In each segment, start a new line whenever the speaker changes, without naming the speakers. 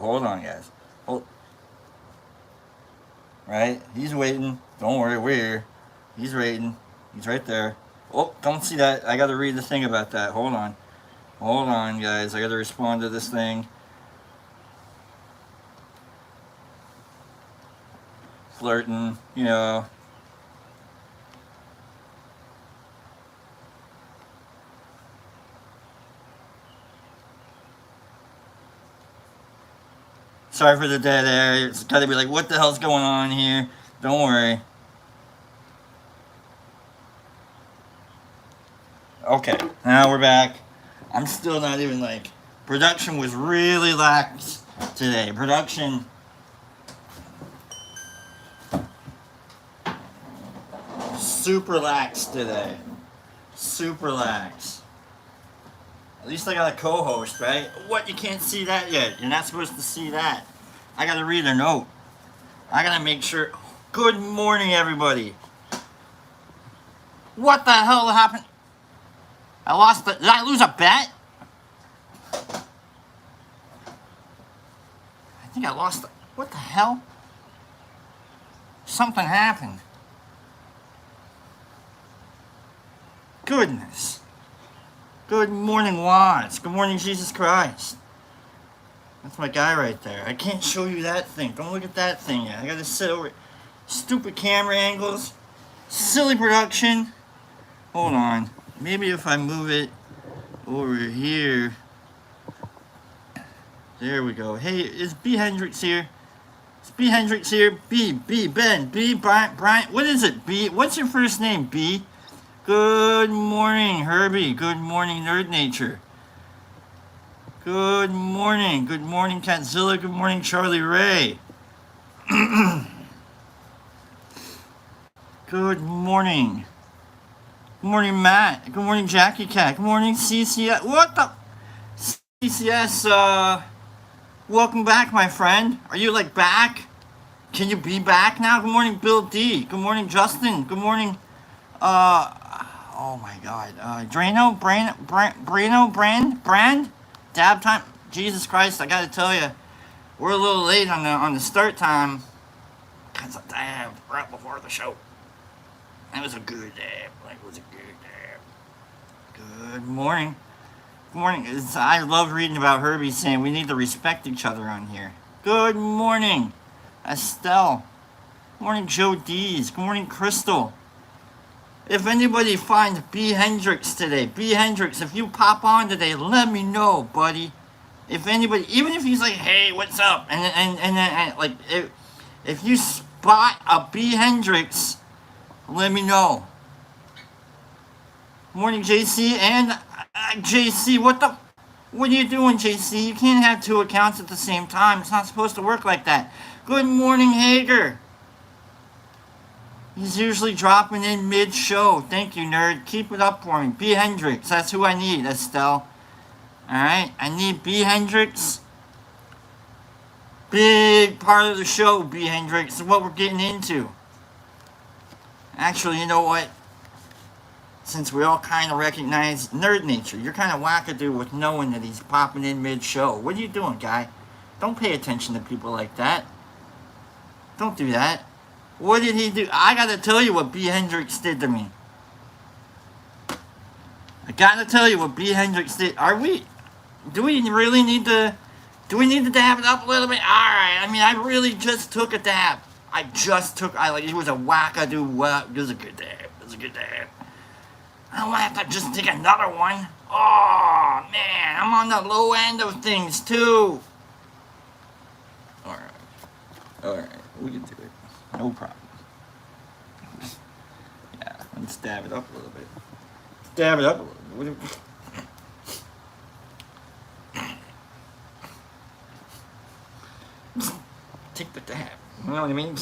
hold on, guys. Hold. Right? He's waiting. Don't worry, we're here. He's waiting. He's right there. Oh, don't see that. I gotta read the thing about that. Hold on. Hold on, guys. I gotta respond to this thing. Flirting, you know. Sorry for the dead air. It's gotta be like, what the hell's going on here? Don't worry. Okay, now we're back. I'm still not even like. Production was really lax today. Production. Super lax today. Super lax. At least I got a co-host, right? What? You can't see that yet. You're not supposed to see that. I gotta read a note. I gotta make sure. Good morning, everybody. What the hell happened? I lost the. Did I lose a bet? I think I lost the. What the hell? Something happened. Goodness. Good morning, Watts. Good morning, Jesus Christ. That's my guy right there. I can't show you that thing. Don't look at that thing yet. I gotta sit over. Stupid camera angles. Silly production. Hold on. Maybe if I move it over here. There we go. Hey, is B. Hendrix here? Is B. Hendrix here? B, Ben, B, Brian. What is it, B? What's your first name, B? Good morning, Herbie. Good morning, Nerd Nature. Good morning. Good morning, Catzilla. Good morning, Charlie Ray. Good morning. Good morning, Matt. Good morning, Jackie Cat. Good morning, CCS. What the? CCS, welcome back, my friend. Are you, like, back? Can you be back now? Good morning, Bill D. Good morning, Justin. Good morning, oh my god. Drano, Brand? Dab time? Jesus Christ, I gotta tell you, we're a little late on the start time. Cause of dab right before the show. It was a good dab. It was a good dab. Good morning. Good morning. I love reading about Herbie saying we need to respect each other on here. Good morning, Estelle. Good morning, Joe Dees. Good morning, Crystal. If anybody finds B. Hendrix today, B. Hendrix, if you pop on today, let me know, buddy. If anybody, even if he's like, hey, what's up? And like, if you spot a B. Hendrix, let me know. Morning, JC. And JC, what are you doing, JC? You can't have two accounts at the same time. It's not supposed to work like that. Good morning, Hager. He's usually dropping in mid-show. Thank you, nerd. Keep it up for me. B. Hendrix. That's who I need, Estelle. Alright? I need B. Hendrix. Big part of the show, B. Hendrix. Is what we're getting into. Actually, you know what? Since we all kind of recognize Nerd Nature, you're kind of wackadoo with knowing that he's popping in mid-show. What are you doing, guy? Don't pay attention to people like that. Don't do that. What did he do? I gotta tell you what B. Hendrix did to me. I gotta tell you what B. Hendrix did. Do we really need to, dab it up a little bit? Alright, I mean, I really just took a dab. It was a wackadoo, it was a good dab. I don't have to just take another one. Oh, man, I'm on the low end of things, too. Alright, we can do it. No problem. Yeah, let's dab it up a little bit. Take the dab. You know what I mean?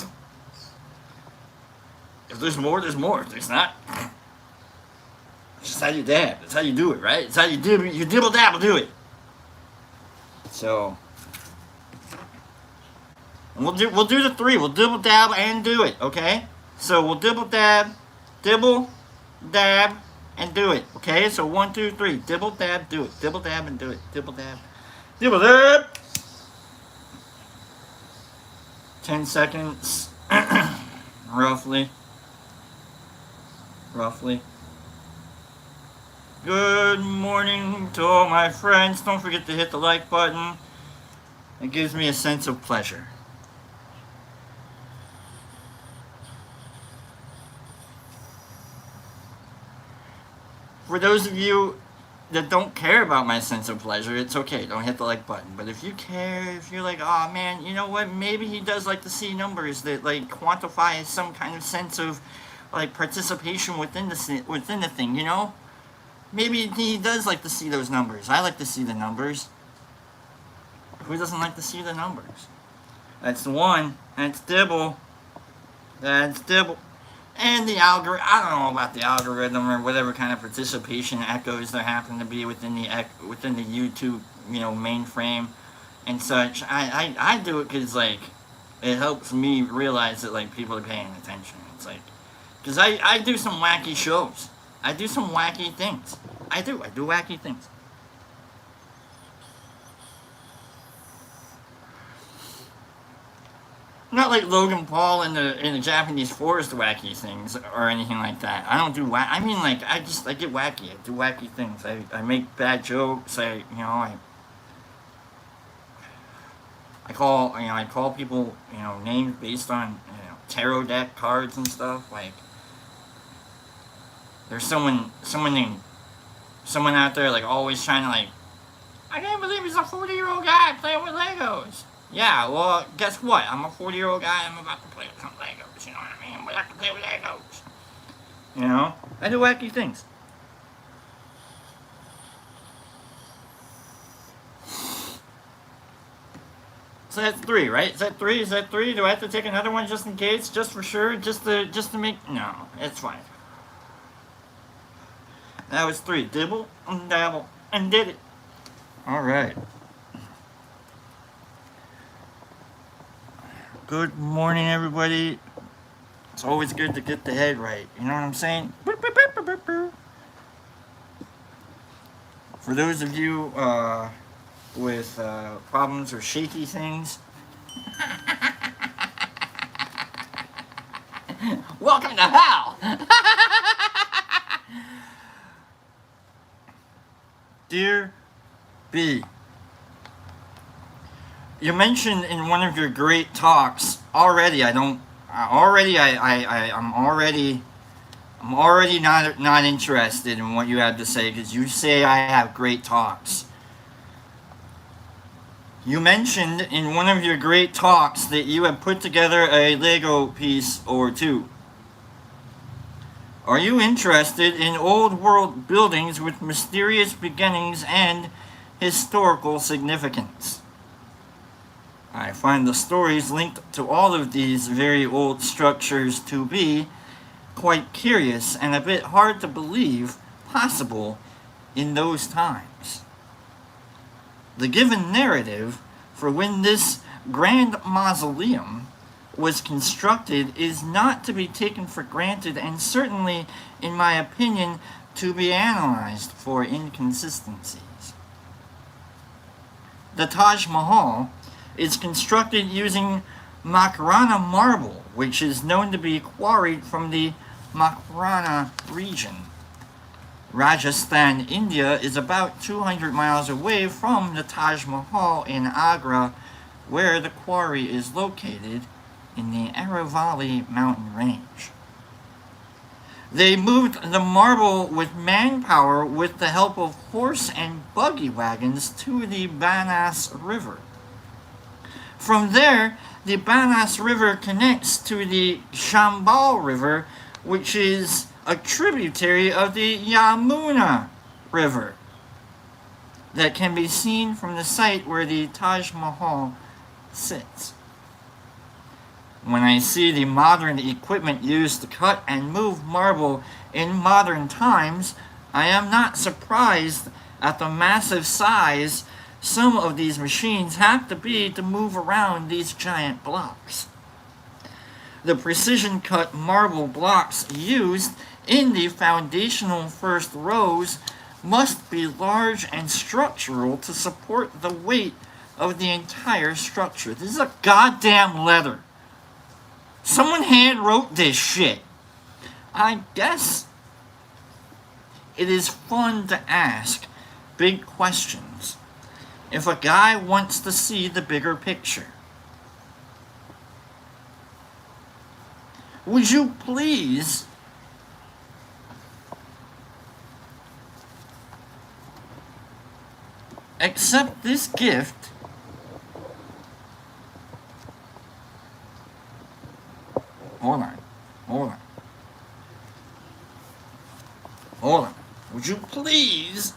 If there's more, there's more. If there's not, it's just how you dab. That's how you do it, right? It's how you do it. You dibble dabble do it. So, and we'll do the three. We'll dibble dab and do it, okay? So we'll dibble dab, and do it, okay? So 1, 2, 3. Dibble dab, do it. Dibble dab and do it. Dibble dab. 10 seconds, roughly. Good morning to all my friends. Don't forget to hit the like button. It gives me a sense of pleasure. For those of you that don't care about my sense of pleasure, it's okay. Don't hit the like button. But if you care, if you're like, oh man, you know what? Maybe he does like to see numbers that like quantify some kind of sense of like participation within the thing, you know? Maybe he does like to see those numbers. I like to see the numbers. Who doesn't like to see the numbers? That's the one. That's Dibble. And the algorithm, I don't know about the algorithm or whatever kind of participation echoes there happen to be within the YouTube, you know, mainframe and such. I do it because, like, it helps me realize that, like, people are paying attention. It's like, because I do some wacky shows. I do some wacky things. I do wacky things. Not like Logan Paul in the Japanese forest wacky things or anything like that. I don't do I mean, like, I get wacky. I do wacky things. I make bad jokes. I call people, you know, names based on, you know, tarot deck cards and stuff. Like, there's someone out there, like, always trying to, like, I can't believe he's a 40-year-old guy playing with Legos. Yeah, well, guess what? I'm a 40-year-old guy. I'm about to play with some Legos. You know what I mean? We like to play with Legos. You know? I do wacky things. So that's 3, right? Is that 3? Do I have to take another one just in case? Just for sure? Just to make... No, it's fine. That was 3. Dibble and dabble and did it. Alright. Good morning, everybody. It's always good to get the head right. You know what I'm saying? For those of you with problems or shaky things, welcome to hell. Dear B, you mentioned in one of your great talks already. I'm already not interested in what you had to say because you say I have great talks. You mentioned in one of your great talks that you have put together a Lego piece or two. Are you interested in old world buildings with mysterious beginnings and historical significance? I find the stories linked to all of these very old structures to be quite curious and a bit hard to believe possible in those times. The given narrative for when this grand mausoleum was constructed is not to be taken for granted and certainly, in my opinion, to be analyzed for inconsistencies. The Taj Mahal is constructed using Makarana marble, which is known to be quarried from the Makarana region. Rajasthan, India is about 200 miles away from the Taj Mahal in Agra, where the quarry is located in the Aravalli mountain range. They moved the marble with manpower with the help of horse and buggy wagons to the Banas River. From there, the Banas River connects to the Chambal River, which is a tributary of the Yamuna River that can be seen from the site where the Taj Mahal sits. When I see the modern equipment used to cut and move marble in modern times, I am not surprised at the massive size some of these machines have to be to move around these giant blocks. The precision cut marble blocks used in the foundational first rows must be large and structural to support the weight of the entire structure. This is a goddamn letter. Someone hand wrote this shit. I guess it is fun to ask big questions if a guy wants to see the bigger picture. Would you please accept this gift Hold on. Would you please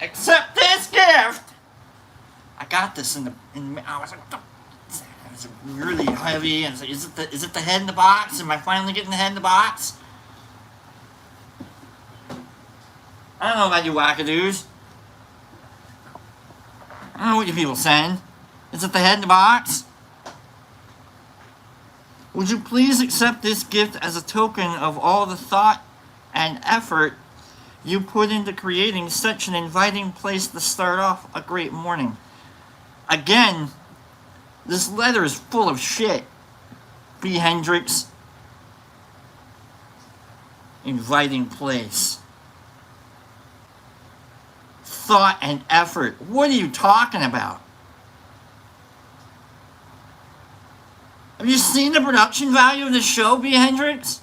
accept this gift? I got this I was like, it's really heavy. And is it the head in the box? Am I finally getting the head in the box? I don't know about you wackadoos. I don't know what you people saying. Is it the head in the box? Would you please accept this gift as a token of all the thought and effort you put into creating such an inviting place to start off a great morning? Again, this letter is full of shit. B. Hendricks. Inviting place. Thought and effort. What are you talking about? Have you seen the production value of the show, B. Hendricks?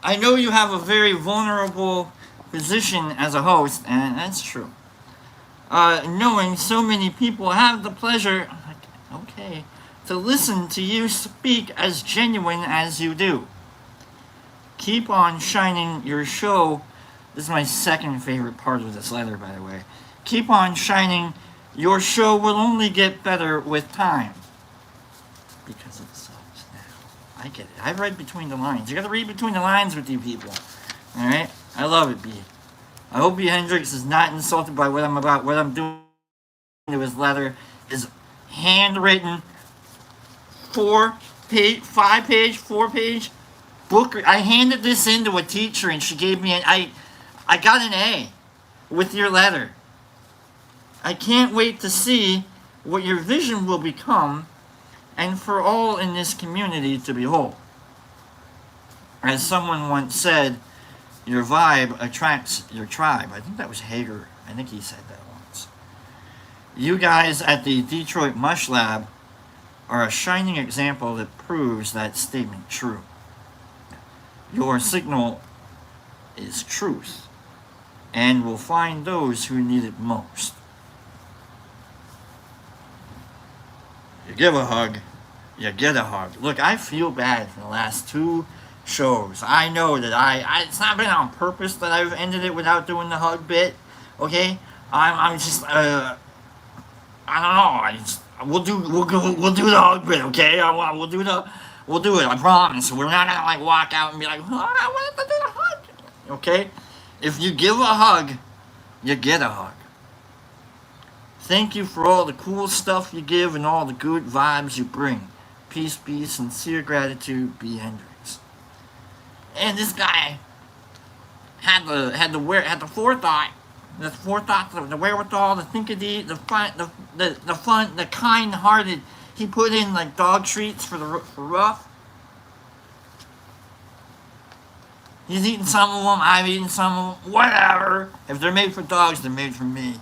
I know you have a very vulnerable position as a host, and that's true. Knowing so many people have the pleasure, okay, to listen to you speak as genuine as you do. Keep on shining your show. This is my second favorite part of this letter, by the way. Keep on shining. Your show will only get better with time. Because it sucks now. I get it. I read between the lines. You gotta read between the lines with you people. Alright? I love it, B. I hope B. Hendricks is not insulted by what I'm doing to his letter. Is handwritten 4-page book. I handed this in to a teacher and she gave me I got an A with your letter. I can't wait to see what your vision will become and for all in this community to behold. As someone once said, your vibe attracts your tribe. I think that was Hager. I think he said that once. You guys at the Detroit Mush Lab are a shining example that proves that statement true. Your signal is truth and will find those who need it most. You give a hug, you get a hug. Look, I feel bad for the last 2 shows. I know that it's not been on purpose that I've ended it without doing the hug bit. Okay, I'm just I don't know. We'll do the hug bit. Okay, we'll do it. I promise. We're not gonna like walk out and be like, oh, I wanted to do the hug. Okay, if you give a hug, you get a hug. Thank you for all the cool stuff you give and all the good vibes you bring. Peace, be sincere gratitude, B. Hendricks. And this guy had the forethought, the wherewithal, the thinkity, the fun, the kind-hearted. He put in like dog treats for rough. He's eating some of them. I've eaten some of them. Whatever. If they're made for dogs, they're made for me.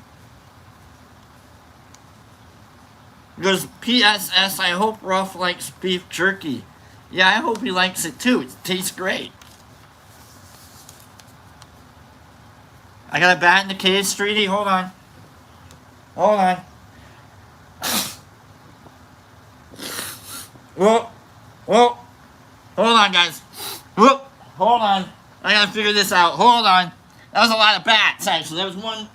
He goes, P.S.S. I hope Ruff likes beef jerky. Yeah, I hope he likes it too. It tastes great. I got a bat in the cage, Streety. Hold on. Whoa. Hold on, guys. Whoa. Hold on. I gotta figure this out. Hold on. That was a lot of bats, actually. There was one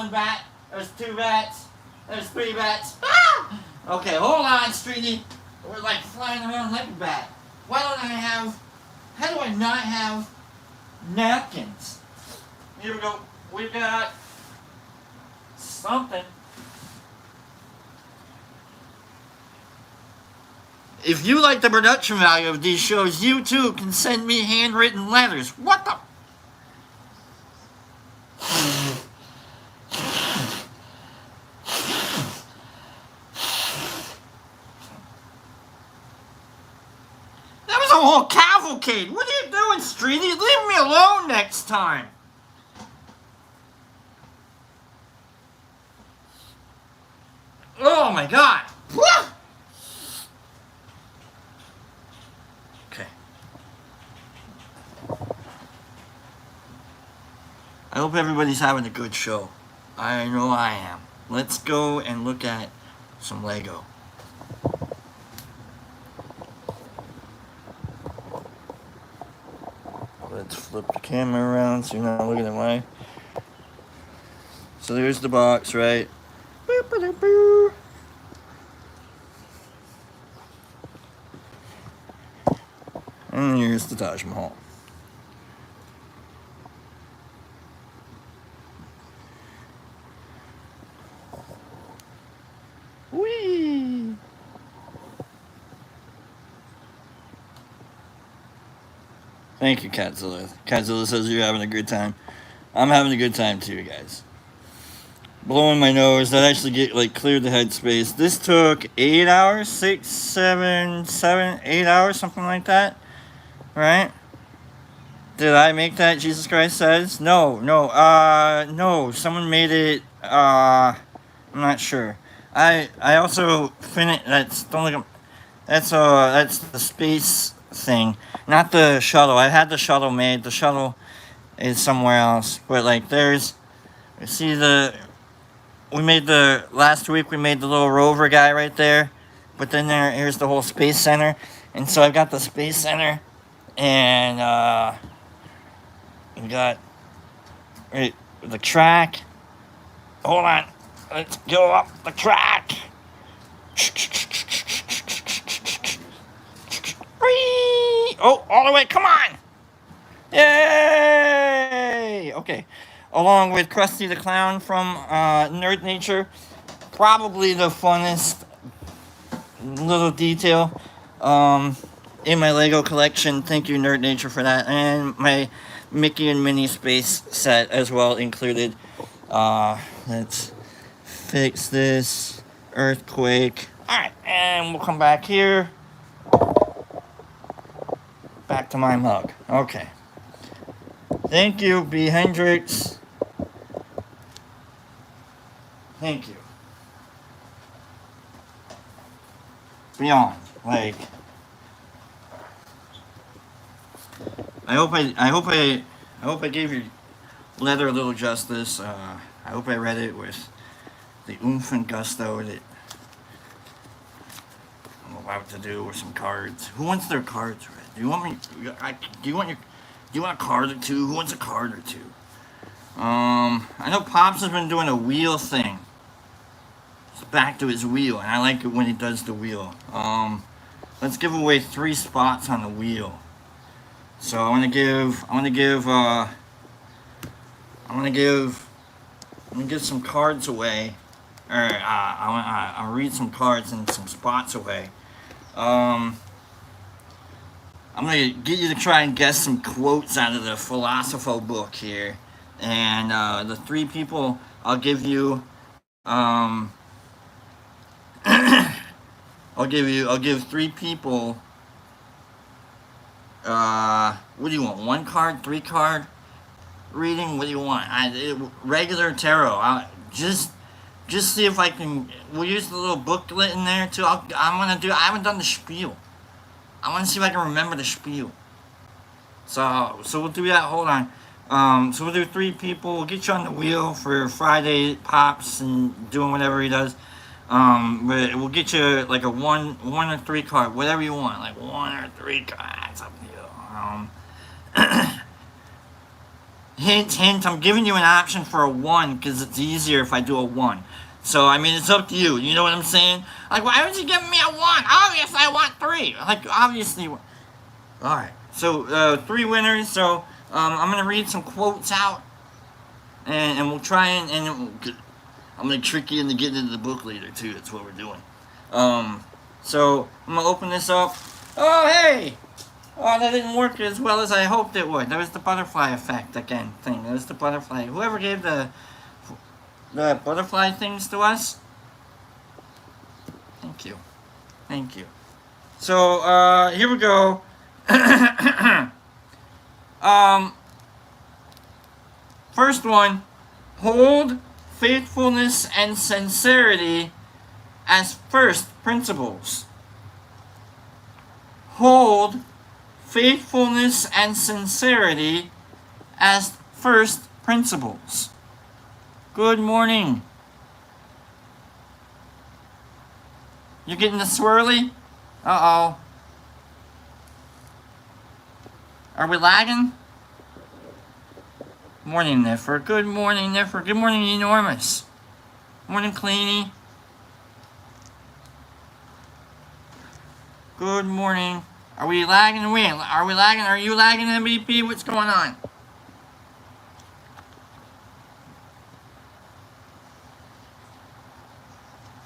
bat. There's 2 bats. There's 3 bats. Ah! Okay, hold on, Streety. We're like flying around like a bat. How do I not have napkins? Here we go. We've got something. If you like the production value of these shows, you too can send me handwritten letters. What the? cavalcade. What are you doing, Streety? Leave me alone next time. Oh my god. Okay. I hope everybody's having a good show. I know I am. Let's go and look at some Lego. Let's flip the camera around so you're not looking at my... So there's the box, right? And here's the Taj Mahal. Whee! Thank you, Catzilla. Catzilla says you're having a good time. I'm having a good time too, guys. Blowing my nose. That actually cleared the headspace. This took 8 hours, 6, 7, 8 hours, something like that. Right? Did I make that? Jesus Christ says. No. Someone made it. I'm not sure. I also finished. That's the space thing, not the shuttle. I had the shuttle made. The shuttle is somewhere else. But last week we made the little rover guy right there. But then here's the whole space center, and so I've got the space center, and we got the track. Hold on. Let's go up the track. Oh, all the way. Come on. Yay. Okay. Along with Krusty the Clown from Nerd Nature. Probably the funnest little detail in my Lego collection. Thank you, Nerd Nature, for that. And my Mickey and Minnie Space set as well included. Let's fix this earthquake. Alright, and we'll come back here. Back to my mug. Okay. Thank you, B. Hendrix. Thank you. Beyond. I hope I gave your letter a little justice. I hope I read it with the oomph and gusto that I'm about to do with some cards. Who wants their cards read? Do you want a card or two? Who wants a card or two? I know Pops has been doing a wheel thing. He's back to his wheel, and I like it when he does the wheel. Let's give away 3 spots on the wheel. So I'm gonna give some cards away. I'll read some cards and some spots away. I'm going to get you to try and guess some quotes out of the Philosopho book here. And the 3 people I'll give you, I'll give 3 people, what do you want, 1 card, 3 card reading? What do you want? Regular tarot. Just see if I can, we'll use the little booklet in there too. I haven't done the spiel. I want to see if I can remember the spiel. So we'll do that. Hold on. So we'll do 3 people. We'll get you on the wheel for Friday Pops and doing whatever he does. But we'll get you like a 1 or 3 card, whatever you want, like 1 or 3 cards. Up to you. Hint. I'm giving you an option for a 1 because it's easier if I do a 1. So, I mean, it's up to you. You know what I'm saying? Like, why would you give me a 1? Obviously, I want 3. Like, obviously. Alright. So, 3 winners. So, I'm going to read some quotes out. And we'll try and I'm going to trick you into getting into the book later, too. That's what we're doing. So, I'm going to open this up. Oh, hey! Oh, that didn't work as well as I hoped it would. That was the butterfly effect again thing. That was the butterfly. Whoever gave the butterfly things to us. Thank you. So, here we go. First one, hold faithfulness and sincerity as first principles. Hold faithfulness and sincerity as first principles. Good morning. You getting the swirly? Uh-oh. Are we lagging? Morning, Niffer. Good morning, Niffer. Good morning, Enormous. Morning, Cleany. Good morning. Are we lagging? Are we lagging? Are you lagging, MVP? What's going on?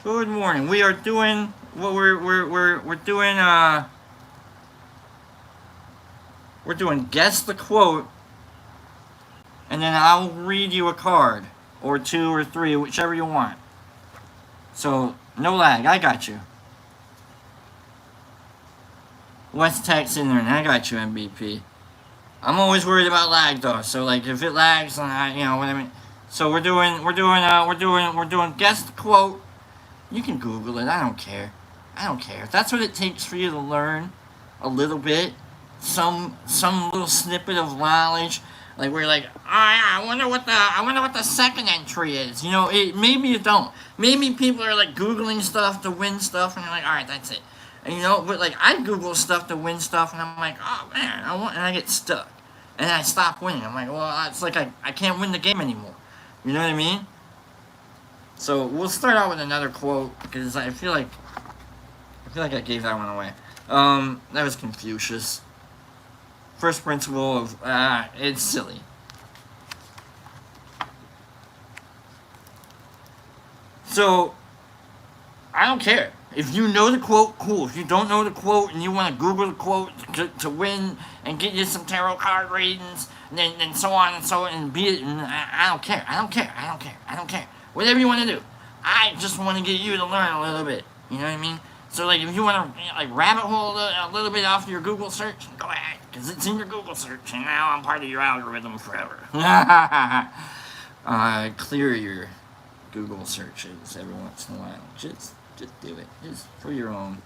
Good morning. We are doing what we're doing guess the quote, and then I'll read you a card or two or three, whichever you want. So no lag. I got you. West Tex Internet. I got you, MVP. I'm always worried about lag though. So like if it lags, then you know what I mean. So we're doing guess the quote. You can Google it. I don't care. I don't care. If that's what it takes for you to learn a little bit, some little snippet of knowledge, like we're like, oh yeah, I wonder what the second entry is. You know, maybe you don't. Maybe people are like Googling stuff to win stuff, and you're like, all right, that's it. And you know, but like I Google stuff to win stuff, and I'm like, oh man, and I get stuck, and I stop winning. I'm like, well, it's like I can't win the game anymore. You know what I mean? So we'll start out with another quote because I feel like I gave that one away. That was Confucius. First principle of it's silly. So I don't care. If you know the quote, cool. If you don't know the quote and you want to Google the quote to win and get you some tarot card readings and so on and so on and be it, I don't care. I don't care. Whatever you want to do. I just want to get you to learn a little bit. You know what I mean? So like if you want to like rabbit hole a little bit off your Google search, go ahead. Because it's in your Google search and now I'm part of your algorithm forever. Clear your Google searches every once in a while. Just do it. Just for your own.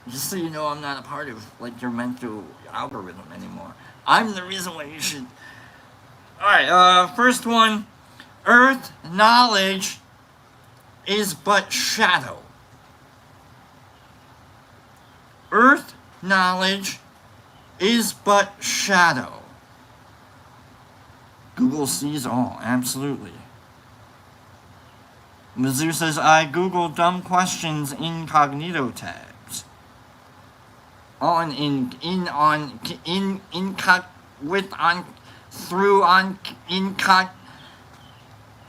Just so you know I'm not a part of like your mental algorithm anymore. I'm the reason why you should. Alright, first one. Earth knowledge is but shadow. Earth knowledge is but shadow. Google sees all, absolutely. Mizzou says, I Google dumb questions incognito tabs. On,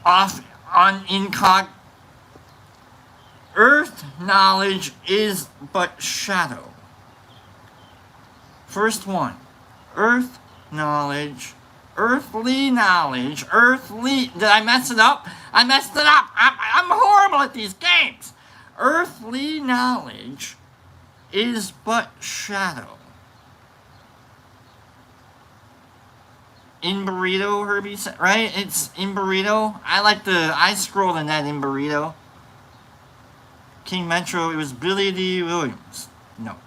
off, on, incog. Earth knowledge is but shadow. First one. Earth knowledge. Earthly knowledge. Did I mess it up? I messed it up. I'm horrible at these games. Earthly knowledge is but shadow. In burrito, Herbie said, right? It's in burrito. I scrolled in that in burrito. King Metro, it was Billy D. Williams. No.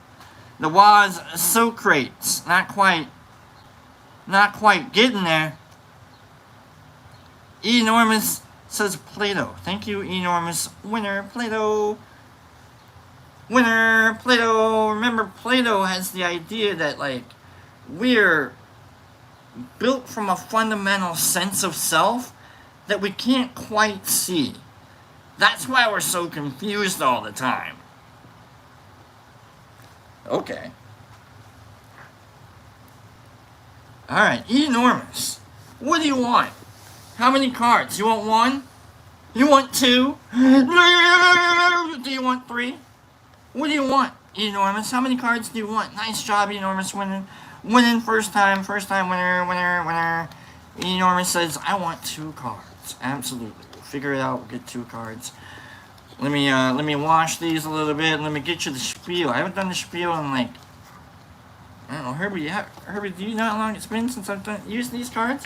The was Socrates. Not quite getting there. Enormous says Plato. Thank you, Enormous. Winner, Plato. Winner, Plato. Remember, Plato has the idea that, like, we're built from a fundamental sense of self that we can't quite see. That's why we're so confused all the time. Okay. Alright, Enormous. What do you want? How many cards? You want one? You want two? Do you want three? What do you want, Enormous? How many cards do you want? Nice job, Enormous, winning first time winner. Enormous says, I want 2 cards. Absolutely. We'll figure it out. We'll get 2 cards. Let me wash these a little bit. Let me get you the spiel. I haven't done the spiel in like I don't know, Herbie, do you know how long it's been since I've used these cards?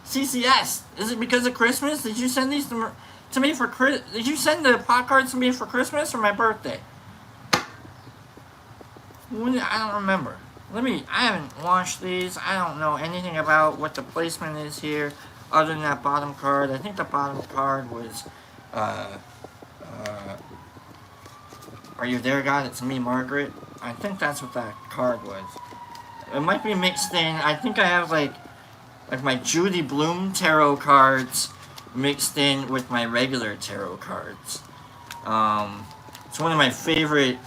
CCS. Is it because of Christmas? Did you send these to me for Did you send the pot cards to me for Christmas or my birthday? I don't remember. I haven't washed these. I don't know anything about what the placement is here other than that bottom card. I think the bottom card was, Are You There, God? It's Me, Margaret. I think that's what that card was. It might be mixed in. I think I have like my Judy Blume tarot cards mixed in with my regular tarot cards. It's one of my favorite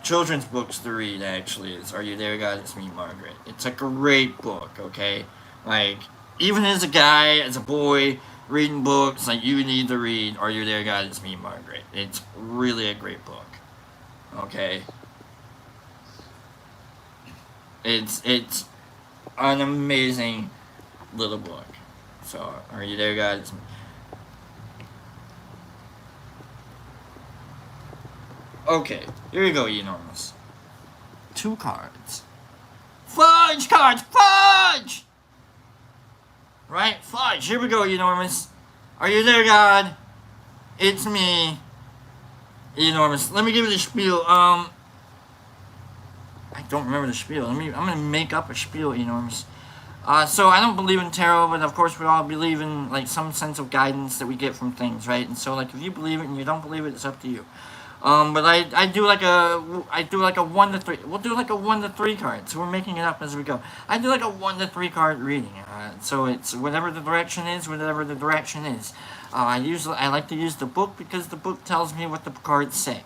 children's books to read, actually, is Are You There, God? It's Me, Margaret. It's a great book, okay? Like, even as a guy, as a boy, reading books, like, you need to read Are You There, God? It's Me, Margaret. It's really a great book, okay? It's an amazing little book. So, Are You There, God? It's Me. Okay, here you go, Enormous. 2 cards. Fudge cards! Fudge! Right? Fudge. Here we go, Enormous. Are you there, God? It's me. Enormous. Let me give you the spiel. I don't remember the spiel. I'm gonna make up a spiel, Enormous. So I don't believe in tarot, but of course we all believe in like some sense of guidance that we get from things, right? And so like if you believe it and you don't believe it, it's up to you. But I do like a 1 to 3. We'll do like a 1 to 3 card. So we're making it up as we go. I do like a 1 to 3 card reading. So it's whatever the direction is, whatever the direction is. I like to use the book because the book tells me what the cards say.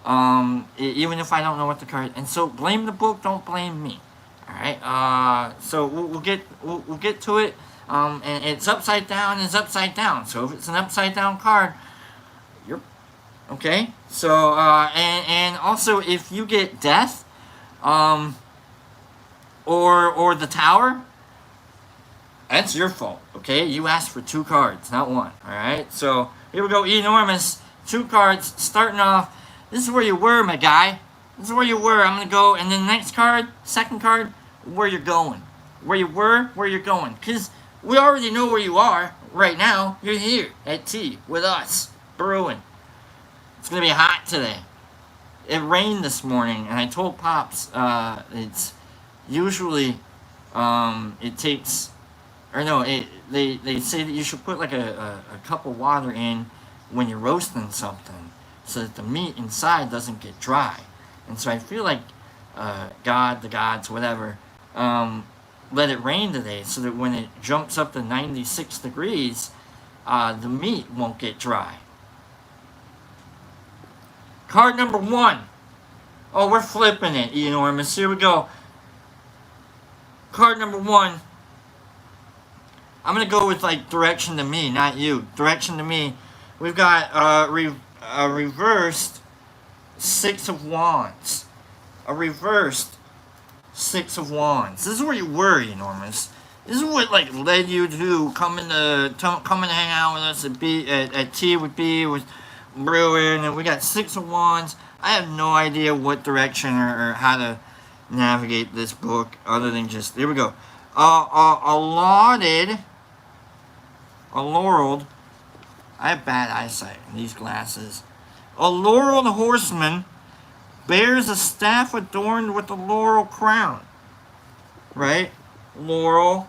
Even if I don't know what the card. And so blame the book, don't blame me. All right. So we'll get to it. And it's upside down. It's upside down. So if it's an upside down card, you're okay. So and also if you get death, or the tower, that's your fault. Okay. You asked for 2 cards, not 1. All right. So here we go. Enormous. 2 cards. Starting off. This is where you were, my guy. This is where you were. I'm gonna go, and then next card, second card, where you're going. Where you were, where you're going. Because we already know where you are right now. You're here at tea with us, brewing. It's gonna be hot today. It rained this morning, and I told Pops, it's usually, it takes, or no, they say that you should put like a cup of water in when you're roasting something, so that the meat inside doesn't get dry. And so I feel like God, the gods, whatever, let it rain today so that when it jumps up to 96 degrees, the meat won't get dry. Card number 1. Oh, we're flipping it, Enormous. Here we go. Card number 1. I'm going to go with like direction to me, not you. Direction to me. We've got a reversed 6 of Wands. A reversed 6 of Wands. This is where you were, Enormous. This is what like led you to coming to hang out with us at tea with B with brewing, and we got 6 of Wands. I have no idea what direction or how to navigate this book other than just here we go. A laureled. I have bad eyesight in these glasses. A laureled horseman bears a staff adorned with a laurel crown. Right? Laurel.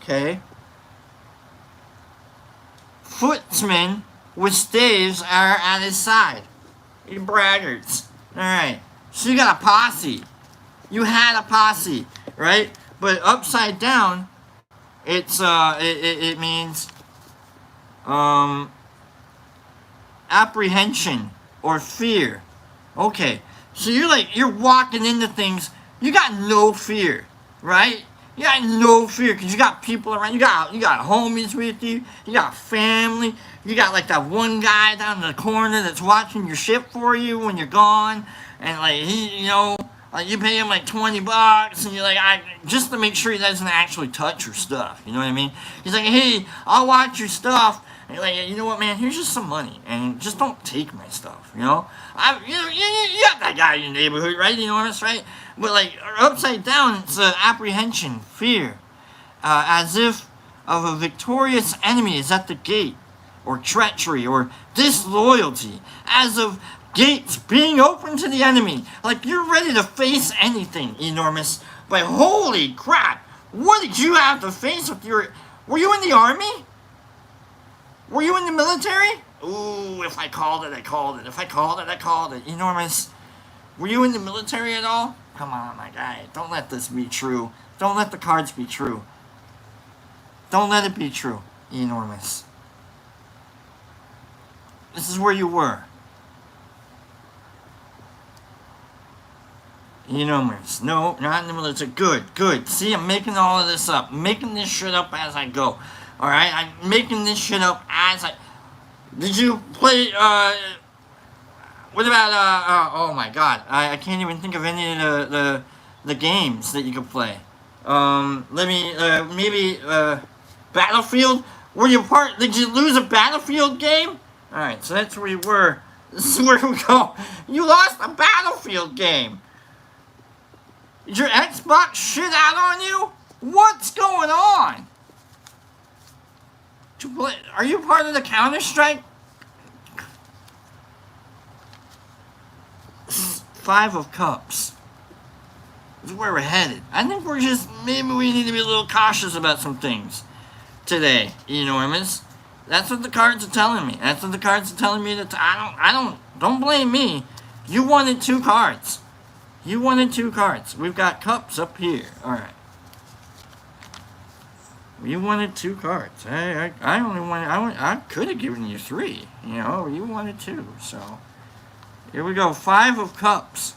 Okay. Footmen with staves are at his side. You braggarts. Alright. So you got a posse. You had a posse, right? But upside down, it means apprehension or fear. Okay. So you're walking into things, you got no fear, right? You got no fear because you got people around. You got homies with you. You got family. You got like that one guy down in the corner that's watching your ship for you when you're gone. And like like you pay him like $20 and you're like, just to make sure he doesn't actually touch your stuff. You know what I mean? He's like, hey, I'll watch your stuff Like, you know what, man? Here's just some money, and just don't take my stuff. You know, you got that guy in your neighborhood, right? Enormous, right? But like upside down, it's apprehension, fear, as if of a victorious enemy is at the gate, or treachery, or disloyalty, as of gates being open to the enemy. Like you're ready to face anything, Enormous. But holy crap, what did you have to face with your? Were you in the army? Were you in the military? Ooh, if I called it, I called it. If I called it, I called it. Enormous. Were you in the military at all? Come on, my guy. Don't let this be true. Don't let the cards be true. Don't let it be true, Enormous. This is where you were. Enormous. No, not in the military. Good. See, I'm making all of this up. I'm making this shit up as I go. Alright? I'm making this shit up as I... Did you play, what about, oh my god. I can't even think of any of the games that you could play. Maybe, Battlefield? Did you lose a Battlefield game? Alright, so that's where you were. This is where we go. You lost a Battlefield game. Did your Xbox shit out on you? What's going on? Are you part of the Counter-Strike? 5 of Cups. This is where we're headed. I think maybe we need to be a little cautious about some things today, Enormous. That's what the cards are telling me. That's what the cards are telling me don't blame me. You wanted 2 cards. We've got cups up here. Alright. You wanted 2 cards. I could have given you 3. You know, you wanted 2. So, here we go. 5 of Cups.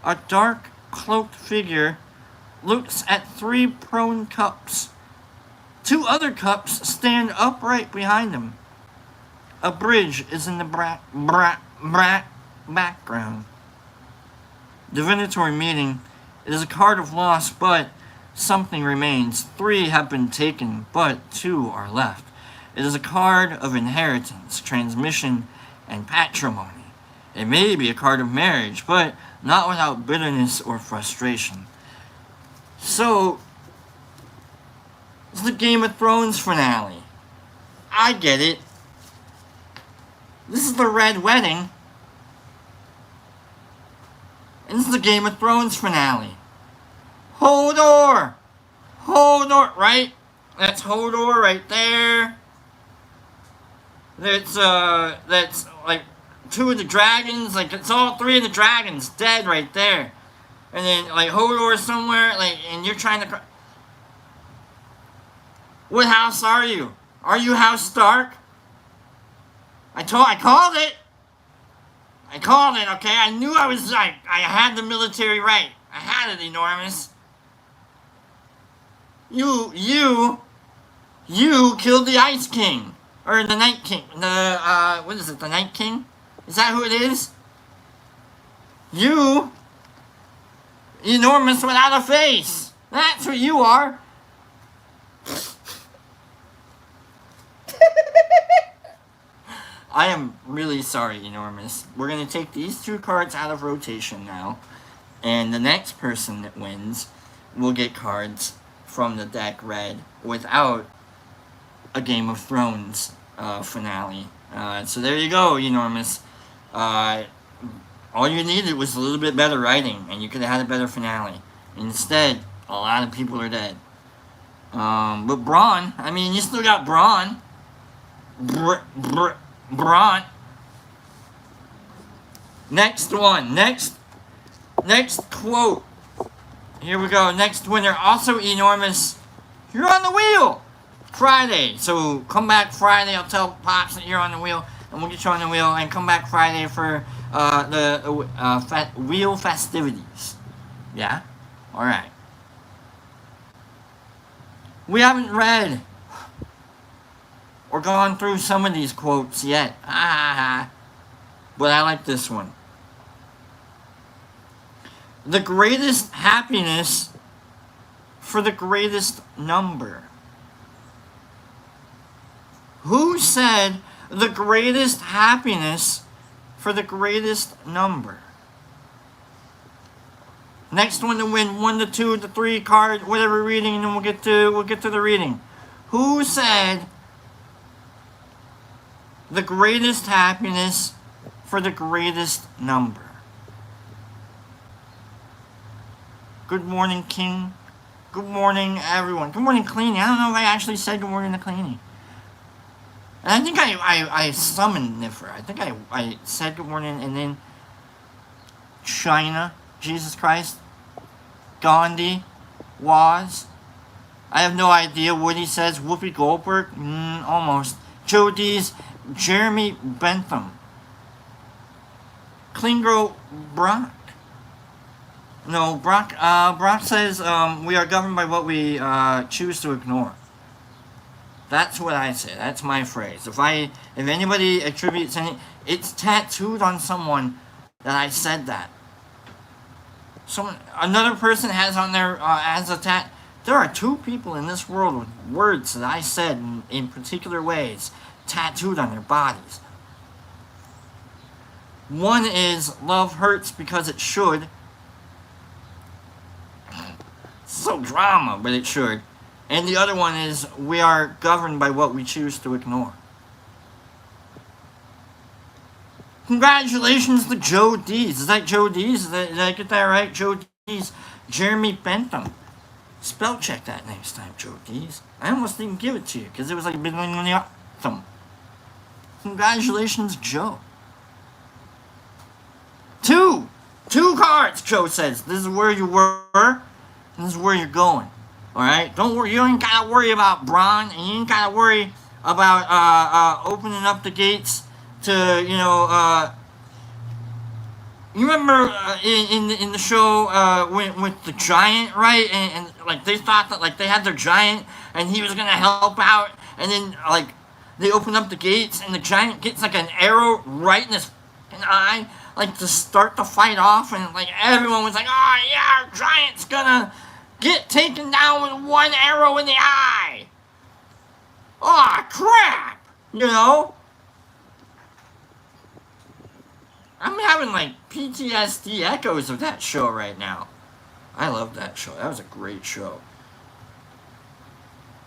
A dark, cloaked figure looks at 3 prone cups. 2 other cups stand upright behind him. A bridge is in the background. Divinatory meaning. It is a card of loss, but something remains. 3 have been taken, but 2 are left. It is a card of inheritance, transmission, and patrimony. It may be a card of marriage, but not without bitterness or frustration. So, it's the Game of Thrones finale. I get it. This is the Red Wedding. And this is the Game of Thrones finale. Hodor! Hodor, right? That's Hodor right there. That's like 2 of the dragons, like it's all 3 of the dragons dead right there. And then like Hodor somewhere, like, and you're trying to... What house are you? Are you House Stark? I called it. I called it, okay? I knew I was right. I had the military right. I had it, Enormous. You killed the Ice King. Or the Night King. What is it, the Night King? Is that who it is? You, Enormous without a face. That's who you are. I am really sorry, Enormous. We're going to take these 2 cards out of rotation now. And the next person that wins will get cards from the deck read without a Game of Thrones finale. So there you go, Enormous. All you needed was a little bit better writing, and you could have had a better finale. Instead, a lot of people are dead. But Braun, I mean, you still got Braun. Braun. Next one. Next quote. Here we go. Next winner. Also Enormous. You're on the wheel. Friday. So come back Friday. I'll tell Pops that you're on the wheel. And we'll get you on the wheel. And come back Friday for the wheel festivities. Yeah? Alright. We haven't read or gone through some of these quotes yet. But I like this one. The greatest happiness for the greatest number. Who said the greatest happiness for the greatest number? Next one to win 1 to 2 to 3 card, whatever reading, and then we'll get to the reading. Who said the greatest happiness for the greatest number? Good morning, King. Good morning, everyone. Good morning, Cleanie. I don't know if I actually said good morning to Cleanie. And I think I summoned Niffer. I think I said good morning, and then China, Jesus Christ, Gandhi, Woz. I have no idea what he says. Whoopi Goldberg, almost. Joe D's, Jeremy Bentham. Klingro Brock. No, Brock says we are governed by what we choose to ignore. That's what I say. That's my phrase. If anybody attributes any, it's tattooed on someone that I said that. Another person has on their has a tat. There are 2 people in this world with words that I said in particular ways tattooed on their bodies. One is love hurts because it should. So drama, but it should. And the other one is we are governed by what we choose to ignore. Congratulations to Joe D's. Is that Joe D's? Did I get that right? Joe D's. Jeremy Bentham. Spell check that next time, Joe D's. I almost didn't give it to you because it was like Bentham. Congratulations, Joe. 2 cards, Joe says. This is where you were, and this is where you're going. Alright? Don't worry. You ain't gotta worry about Braun, and you ain't gotta worry about opening up the gates to, you remember in the show with the giant, right? And like they thought that like they had their giant and he was gonna help out, and then like they open up the gates and the giant gets like an arrow right in his eye, like to start the fight off, and like everyone was like, oh yeah, our giant's gonna get taken down with 1 arrow in the eye. Oh crap, I'm having like PTSD echoes of that show right now. I love that show. That was a great show.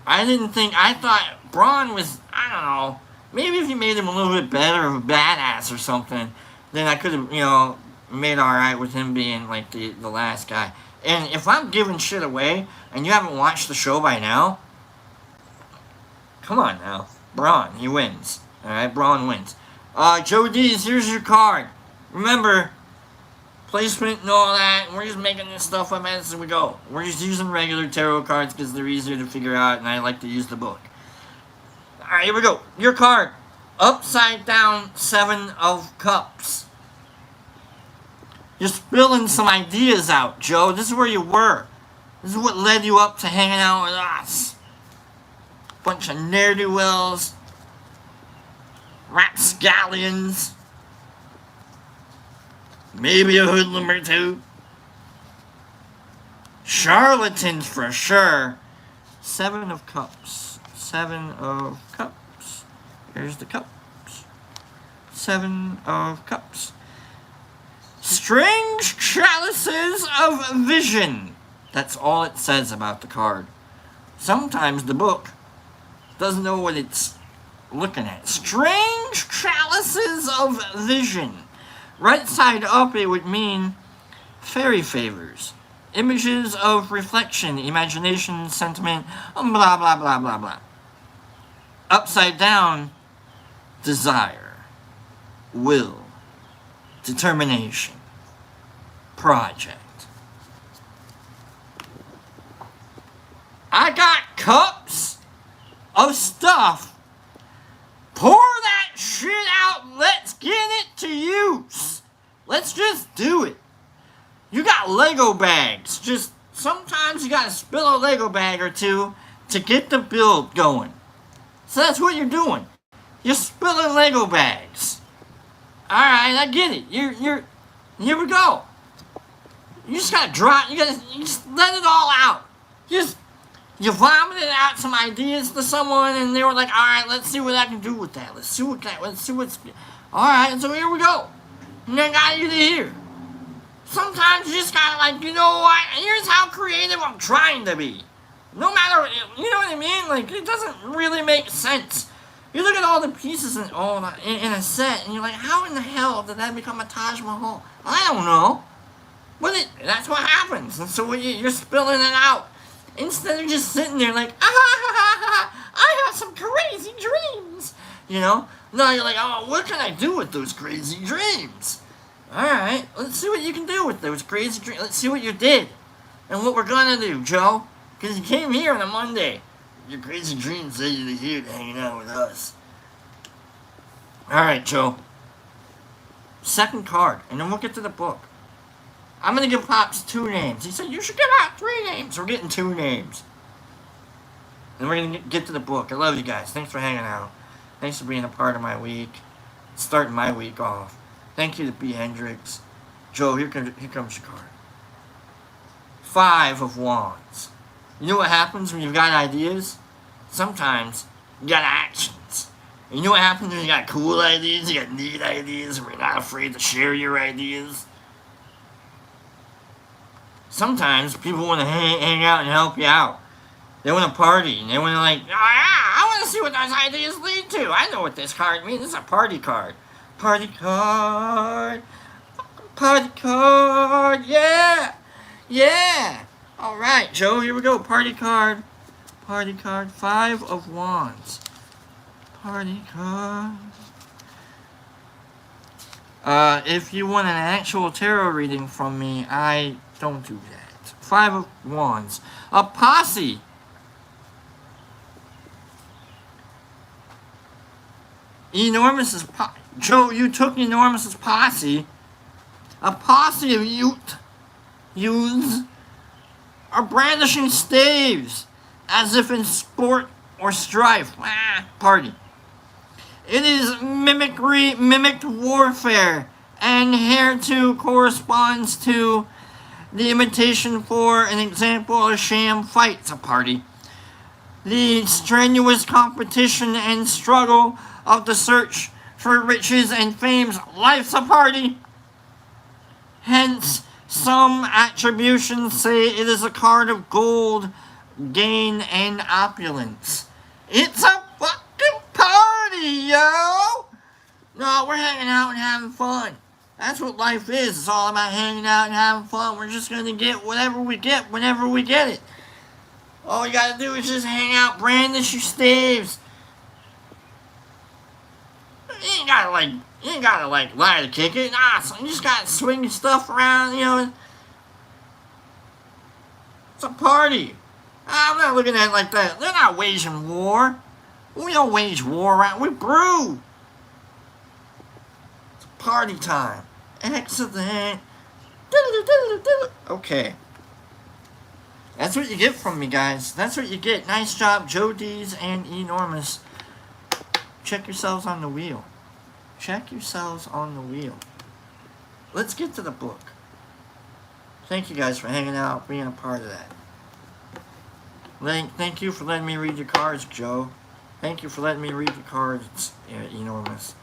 I thought Braun was, I don't know, maybe if you made him a little bit better of a badass or something, then I could have, made alright with him being like the last guy. And if I'm giving shit away and you haven't watched the show by now, come on now. Braun, he wins. Alright, Braun wins. Joe D's, here's your card. Remember, placement and all that, we're just making this stuff up as we go. We're just using regular tarot cards because they're easier to figure out, and I like to use the book. Alright, here we go. Your card. Upside down 7 of Cups. You're spilling some ideas out, Joe. This is where you were. This is what led you up to hanging out with us. Bunch of ne'er-do-wells. Rapscallions. Maybe a hoodlum or 2. Charlatans for sure. 7 of Cups. 7 of Cups. Here's the cups. 7 of Cups. Strange chalices of vision. That's all it says about the card. Sometimes the book doesn't know what it's looking at. Strange chalices of vision. Right side up, it would mean fairy favors. Images of reflection, imagination, sentiment, blah, blah, blah, blah, blah. Upside down, desire, will, determination, project. I got cups of stuff. Pour that shit out. Let's get it to use. Let's just do it. You got Lego bags. Just sometimes you gotta spill a Lego bag or 2 to get the build going. So that's what you're doing. You're spilling Lego bags. Alright, I get it. Here we go. You just gotta drop, you just let it all out. Just You vomited out some ideas to someone, and they were like, all right, let's see what I can do with that. Let's see what's... All right, so here we go. And I got you to here. Sometimes you just gotta like, you know what? Here's how creative I'm trying to be. No matter, you know what I mean? Like, it doesn't really make sense. You look at all the pieces in a set, and you're like, how in the hell did that become a Taj Mahal? I don't know. But that's what happens. And so you're spilling it out. Instead of just sitting there like, I have some crazy dreams. You know? No, you're like, oh, what can I do with those crazy dreams? Alright, let's see what you can do with those crazy dreams. Let's see what you did. And what we're gonna do, Joe. Because you came here on a Monday. Your crazy dreams say you're here to hang out with us. Alright, Joe. Second card, and then we'll get to the book. I'm gonna give Pops 2 names. He said, you should give out 3 names. We're getting 2 names. And we're gonna get to the book. I love you guys. Thanks for hanging out. Thanks for being a part of my week. Starting my week off. Thank you to B. Hendricks. Joe, here comes your card. 5 of Wands. You know what happens when you've got ideas? Sometimes you got actions. And you know what happens when you got cool ideas, you got neat ideas, and you're not afraid to share your ideas? Sometimes people want to hang out and help you out. They want to party, and they want to like, oh yeah, I want to see what those ideas lead to. I know what this card means. This is a party card. Party card. Party card. Yeah. Yeah. All right, Joe, here we go. Party card. Party card. 5 of Wands. Party card. If you want an actual tarot reading from me, I don't do that. 5 of Wands. A posse. Enormous's Joe, you took Enormous's posse. A posse of youths are brandishing staves as if in sport or strife. Party. It is mimicked warfare, and hereto corresponds to the imitation for an example of sham fight. It's a party. The strenuous competition and struggle of the search for riches and fame's life's a party. Hence, some attributions say it is a card of gold, gain, and opulence. It's a fucking party, yo! No, we're hanging out and having fun. That's what life is. It's all about hanging out and having fun. We're just gonna get whatever we get whenever we get it. All you gotta do is just hang out, brandish your staves. You ain't gotta lie to kick it. Nah, so you just gotta swing your stuff around, you know. It's a party. I'm not looking at it like that. They're not waging war. We don't wage war around. We brew. It's party time. Excellent. Okay. That's what you get from me, guys. That's what you get. Nice job, Joe D's and Enormous. Check yourselves on the wheel. Check yourselves on the wheel. Let's get to the book. Thank you guys for hanging out, being a part of that. Thank you for letting me read your cards, Joe. Thank you for letting me read your cards, Enormous.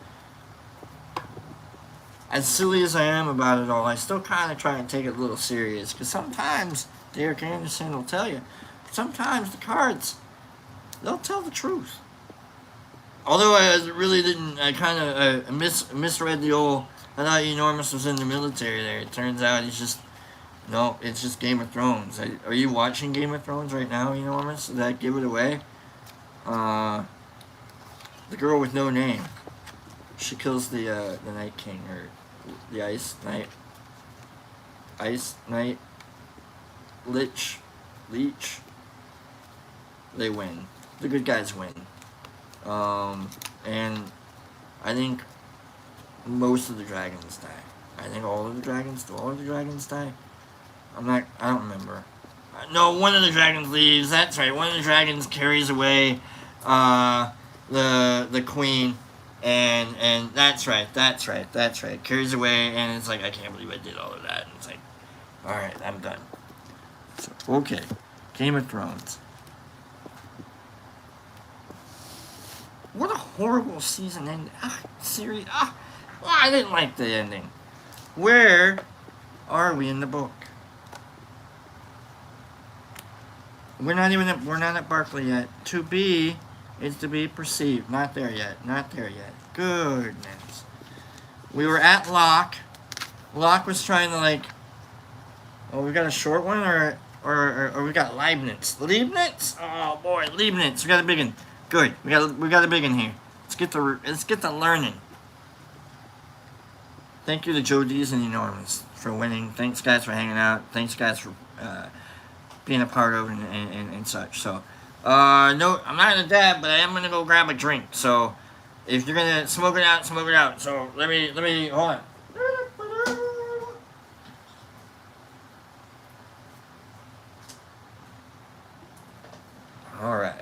As silly as I am about it all, I still kind of try and take it a little serious. Because sometimes, Derek Anderson will tell you, sometimes the cards, they'll tell the truth. Although I really didn't, I kind of misread the old, I thought Enormous was in the military there. It turns out he's just, no, it's just Game of Thrones. Are you watching Game of Thrones right now, Enormous? Did that give it away? The girl with no name. She kills the Night King, or the Ice Knight, Leech. They win. The good guys win. And I think most of the dragons die. I think all of the dragons, do all of the dragons die? I don't remember. No, one of the dragons leaves, that's right, one of the dragons carries away, the queen, and that's right, carries away, and it's like, I can't believe I did all of that, and it's like, alright, I'm done. So, okay, Game of Thrones. horrible season ending. Series. I didn't like the ending. Where are we in the book? We're not at Barclay yet. To be is to be perceived. Not there yet. Not there yet. Goodness. We were at Locke. Locke was trying to like. Oh, we got a short one or we got Leibniz. Leibniz? Oh boy, Leibniz. We got a big one. Good. We got a big one here. Let's get the learning. Thank you to Joe D's and Enormous for winning. Thanks guys for hanging out. Thanks guys for being a part of and such. So no, I'm not a dad, but I am gonna go grab a drink. So if you're gonna smoke it out, smoke it out. So let me hold on. All right.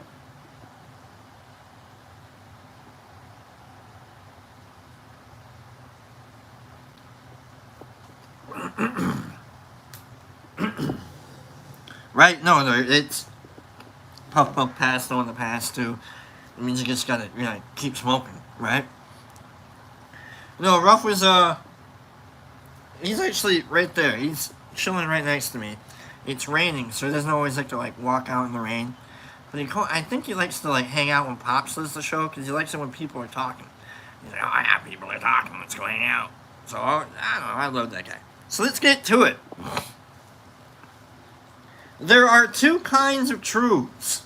Right? No, it's puff pass, throw in the pass too. It means you just gotta keep smoking, right? No, Ruff was he's actually right there. He's chilling right next to me. It's raining, so he doesn't always like to walk out in the rain. But I think he likes to hang out when Pops does the show because he likes it when people are talking. He's like, oh yeah, people are talking. Let's go hang out. So I don't know. I love that guy. So let's get to it. There are two kinds of truths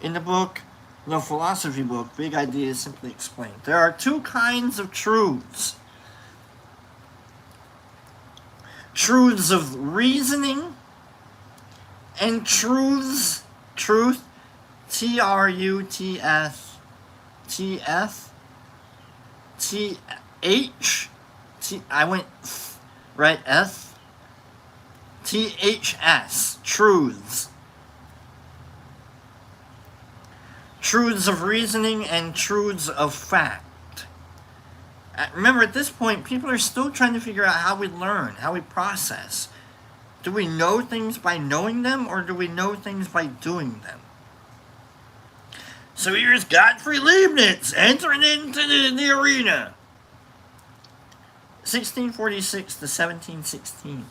in the book, the philosophy book, Big Ideas Simply Explained. There are two kinds of truths. Truths of reasoning and truth, T-R-U-T-F, T-F, T-H, I went, right, F, T-H-S, truths. Truths of reasoning and truths of fact. Remember, at this point, people are still trying to figure out how we learn, how we process. Do we know things by knowing them, or do we know things by doing them? So here's Gottfried Leibniz entering into the arena. 1646 to 1716.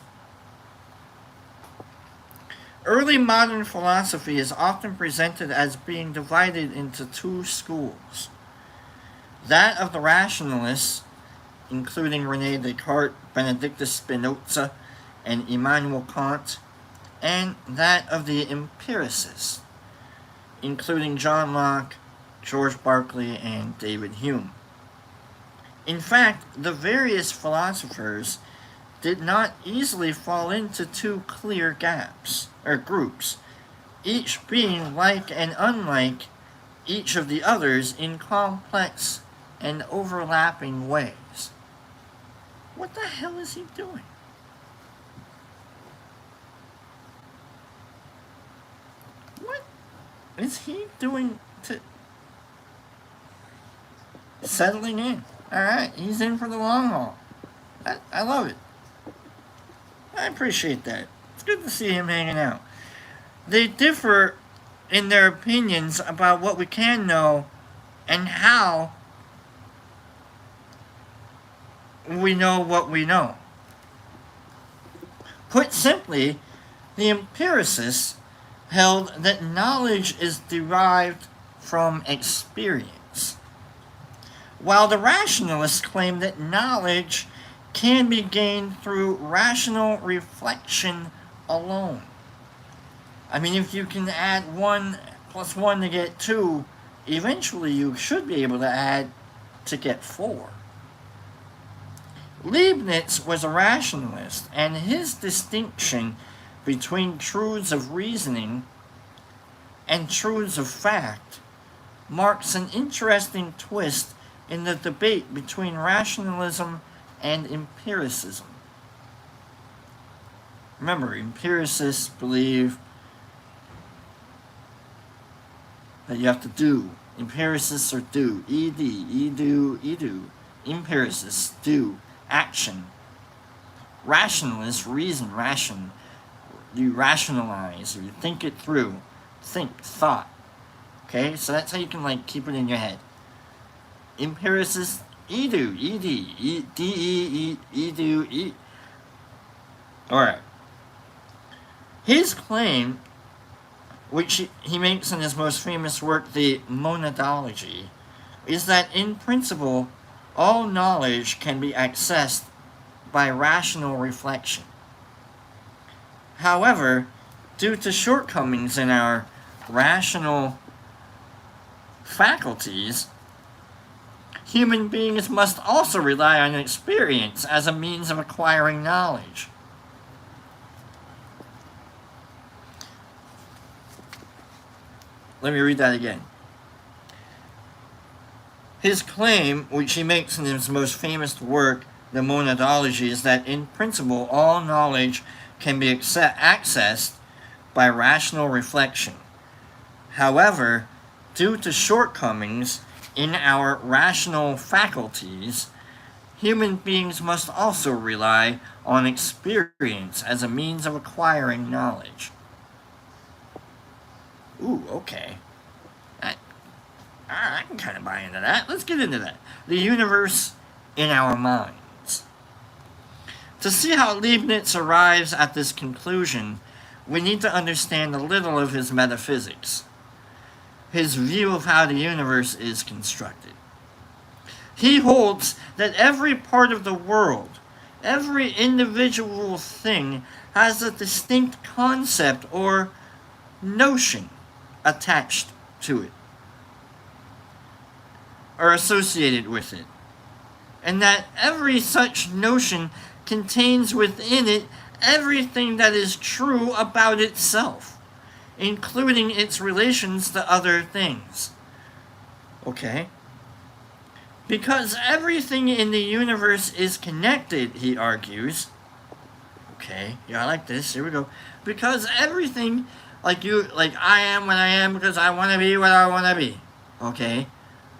Early modern philosophy is often presented as being divided into two schools. That of the rationalists, including René Descartes, Benedictus Spinoza, and Immanuel Kant, and that of the empiricists, including John Locke, George Berkeley, and David Hume. In fact, the various philosophers did not easily fall into two clear gaps, or groups, each being like and unlike each of the others in complex and overlapping ways. What the hell is he doing? What is he doing to... Settling in. Alright, he's in for the long haul. I love it. I appreciate that. It's good to see him hanging out. They differ in their opinions about what we can know and how we know what we know. Put simply, the empiricists held that knowledge is derived from experience, while the rationalists claimed that knowledge can be gained through rational reflection alone. I mean, if you can add 1 plus 1 to get 2, eventually you should be able to add to get 4. Leibniz was a rationalist, and his distinction between truths of reasoning and truths of fact marks an interesting twist in the debate between rationalism and empiricism. Remember, empiricists believe that you have to do. Empiricists are do. E-do. Empiricists do. Action. Rationalists reason, ration. You rationalize, or you think it through. Think, thought. Okay, so that's how you can keep it in your head. empiricist Edu, Edu. Alright. His claim, which he makes in his most famous work, the Monadology, is that in principle, all knowledge can be accessed by rational reflection. However, due to shortcomings in our rational faculties, human beings must also rely on experience as a means of acquiring knowledge. Let me read that again. His claim, which he makes in his most famous work, the Monadology, is that in principle all knowledge can be accessed by rational reflection. However, due to shortcomings in our rational faculties, human beings must also rely on experience as a means of acquiring knowledge. Ooh, okay. I can kind of buy into that. Let's get into that. The universe in our minds. To see how Leibniz arrives at this conclusion, we need to understand a little of his metaphysics, his view of how the universe is constructed. He holds that every part of the world, every individual thing, has a distinct concept or notion attached to it, or associated with it, and that every such notion contains within it everything that is true about itself, including its relations to other things. Okay? Because everything in the universe is connected, he argues. Okay, yeah, I like this. Here we go. Because everything, like I am what I am because I want to be what I want to be. Okay?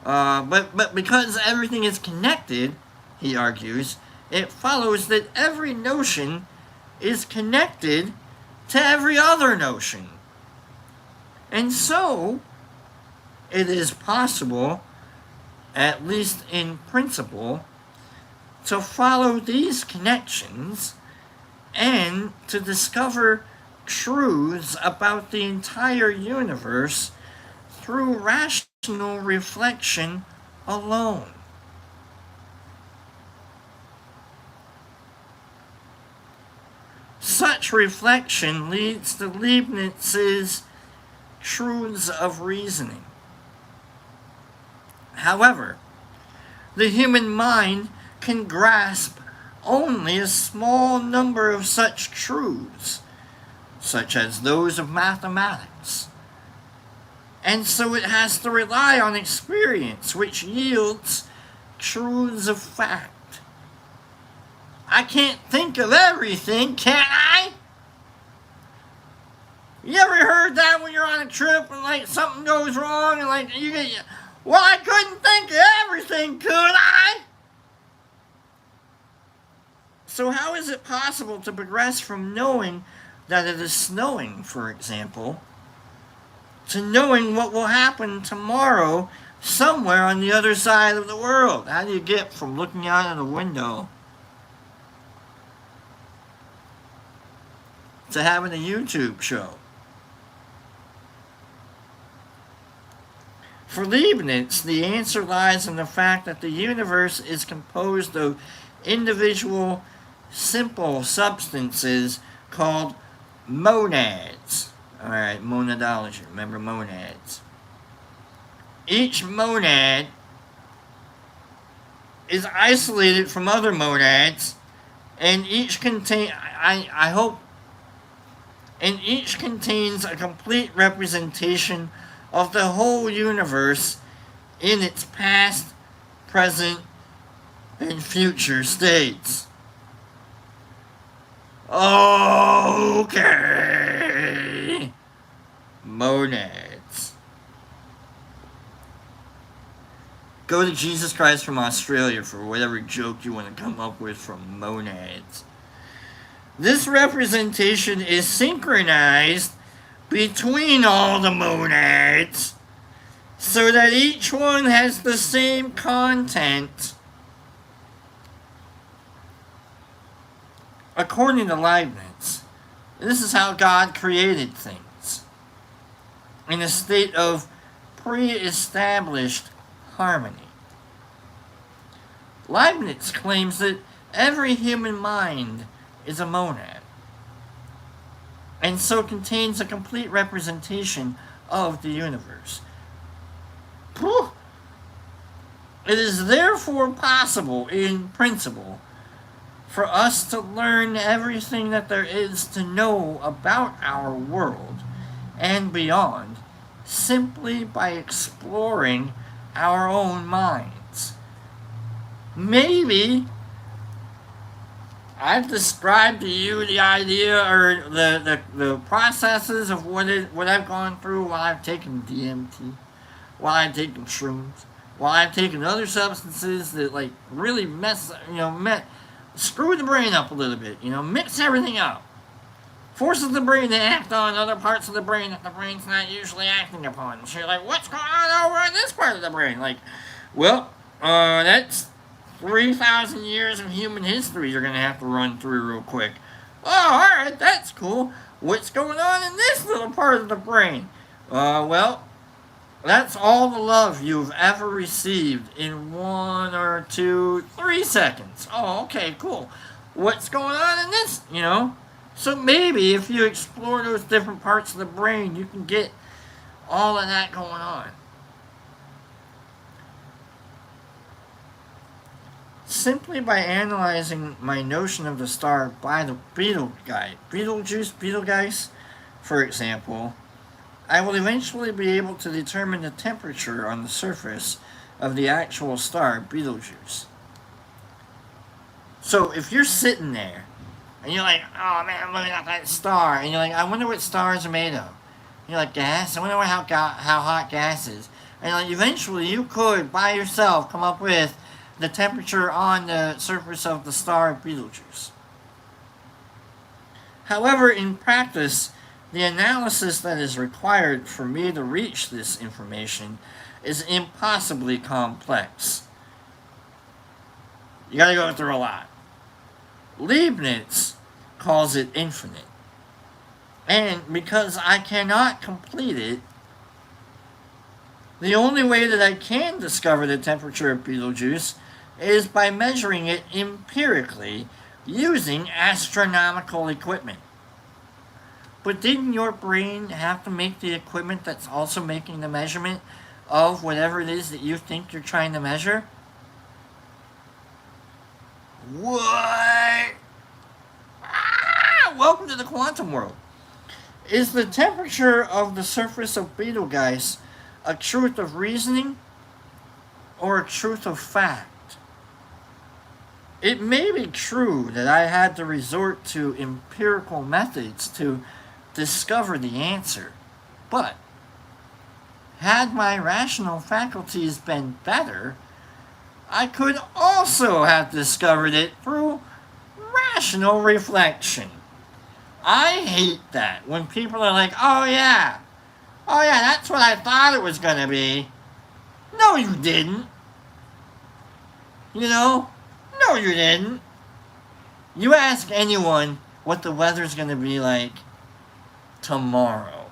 But because everything is connected, he argues, it follows that every notion is connected to every other notion. And so, it is possible, at least in principle, to follow these connections and to discover truths about the entire universe through rational reflection alone. Such reflection leads to Leibniz's truths of reasoning. However, the human mind can grasp only a small number of such truths, such as those of mathematics. And so it has to rely on experience, which yields truths of fact. I can't think of everything, can I? You ever heard that when you're on a trip and something goes wrong and you get, well, I couldn't think of everything, could I? So how is it possible to progress from knowing that it is snowing, for example, to knowing what will happen tomorrow somewhere on the other side of the world? How do you get from looking out of the window to having a YouTube show? For Leibniz, the answer lies in the fact that the universe is composed of individual, simple substances called monads. Alright, monadology. Remember monads. Each monad is isolated from other monads, and each contains a complete representation of the whole universe in its past, present, and future states. Okay. Monads. Go to Jesus Christ from Australia for whatever joke you want to come up with from monads. This representation is synchronized between all the monads, so that each one has the same content. According to Leibniz, this is how God created things, in a state of pre-established harmony. Leibniz claims that every human mind is a monad, and so contains a complete representation of the universe. It is therefore possible, in principle, for us to learn everything that there is to know about our world and beyond simply by exploring our own minds. Maybe I've described to you the idea or the processes of what I've gone through while I've taken DMT, while I've taken shrooms, while I've taken other substances that like really screw the brain up a little bit, mix everything up. Forces the brain to act on other parts of the brain that the brain's not usually acting upon. So you're like, what's going on over in this part of the brain? Like, well, that's 3,000 years of human history you're going to have to run through real quick. Oh, alright, that's cool. What's going on in this little part of the brain? Well, that's all the love you've ever received in 1 or 2, 3 seconds. Oh, okay, cool. What's going on in this, So maybe if you explore those different parts of the brain, you can get all of that going on. Simply by analyzing my notion of the star by the Betelgeuse, for example, I will eventually be able to determine the temperature on the surface of the actual star, Betelgeuse. So if you're sitting there, and you're like, oh man, I'm looking at that star, and you're like, I wonder what stars are made of. You're like, gas? I wonder how hot gas is. And like, eventually you could, by yourself, come up with the temperature on the surface of the star Betelgeuse. However, in practice, the analysis that is required for me to reach this information is impossibly complex. You gotta go through a lot. Leibniz calls it infinite. And because I cannot complete it, the only way that I can discover the temperature of Betelgeuse is by measuring it empirically using astronomical equipment. But didn't your brain have to make the equipment that's also making the measurement of whatever it is that you think you're trying to measure? What? Welcome to the quantum world. Is the temperature of the surface of Betelgeuse a truth of reasoning or a truth of fact? It may be true that I had to resort to empirical methods to discover the answer, but had my rational faculties been better, I could also have discovered it through rational reflection. I hate that when people are like, oh yeah, that's what I thought it was going to be. No, you didn't. No, you didn't. You ask anyone what the weather's going to be like tomorrow,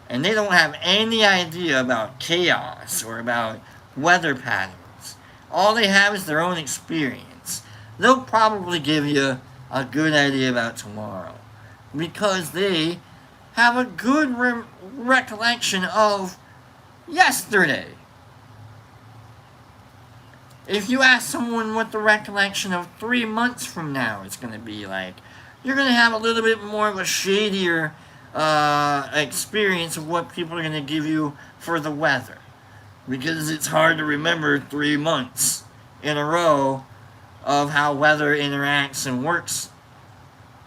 and they don't have any idea about chaos or about weather patterns. All they have is their own experience. They'll probably give you a good idea about tomorrow because they have a good recollection of yesterday. If you ask someone what the recollection of 3 months from now is going to be like, you're going to have a little bit more of a shadier experience of what people are going to give you for the weather. Because it's hard to remember 3 months in a row of how weather interacts and works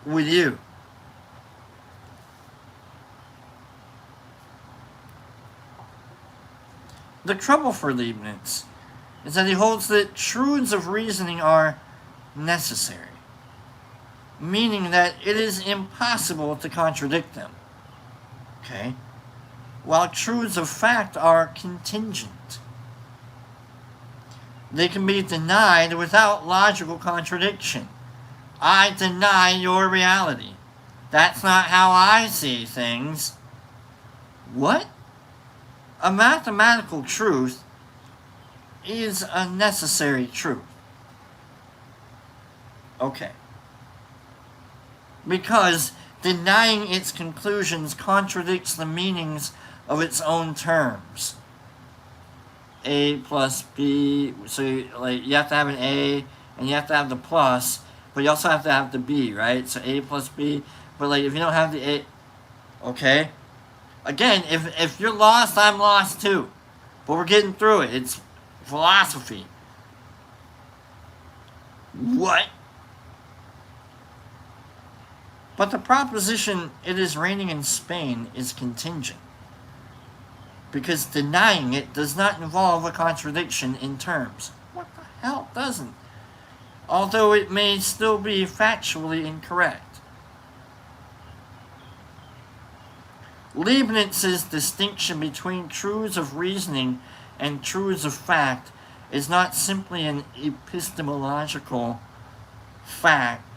with you. The trouble for Leibniz is that he holds that truths of reasoning are necessary, meaning that it is impossible to contradict them. Okay? while truths of fact are contingent. They can be denied without logical contradiction. I deny your reality. That's not how I see things. What? A mathematical truth is a necessary truth. Okay. Because denying its conclusions contradicts the meanings of its own terms. A plus B, so you have to have an A and you have to have the plus, but you also have to have the B, right? So A plus B, but if you don't have the A, okay? Again, if you're lost, I'm lost too. But we're getting through it. It's philosophy. What? But the proposition, it is raining in Spain, is contingent. Because denying it does not involve a contradiction in terms. What the hell doesn't? Although it may still be factually incorrect. Leibniz's distinction between truths of reasoning and truths of fact is not simply an epistemological fact,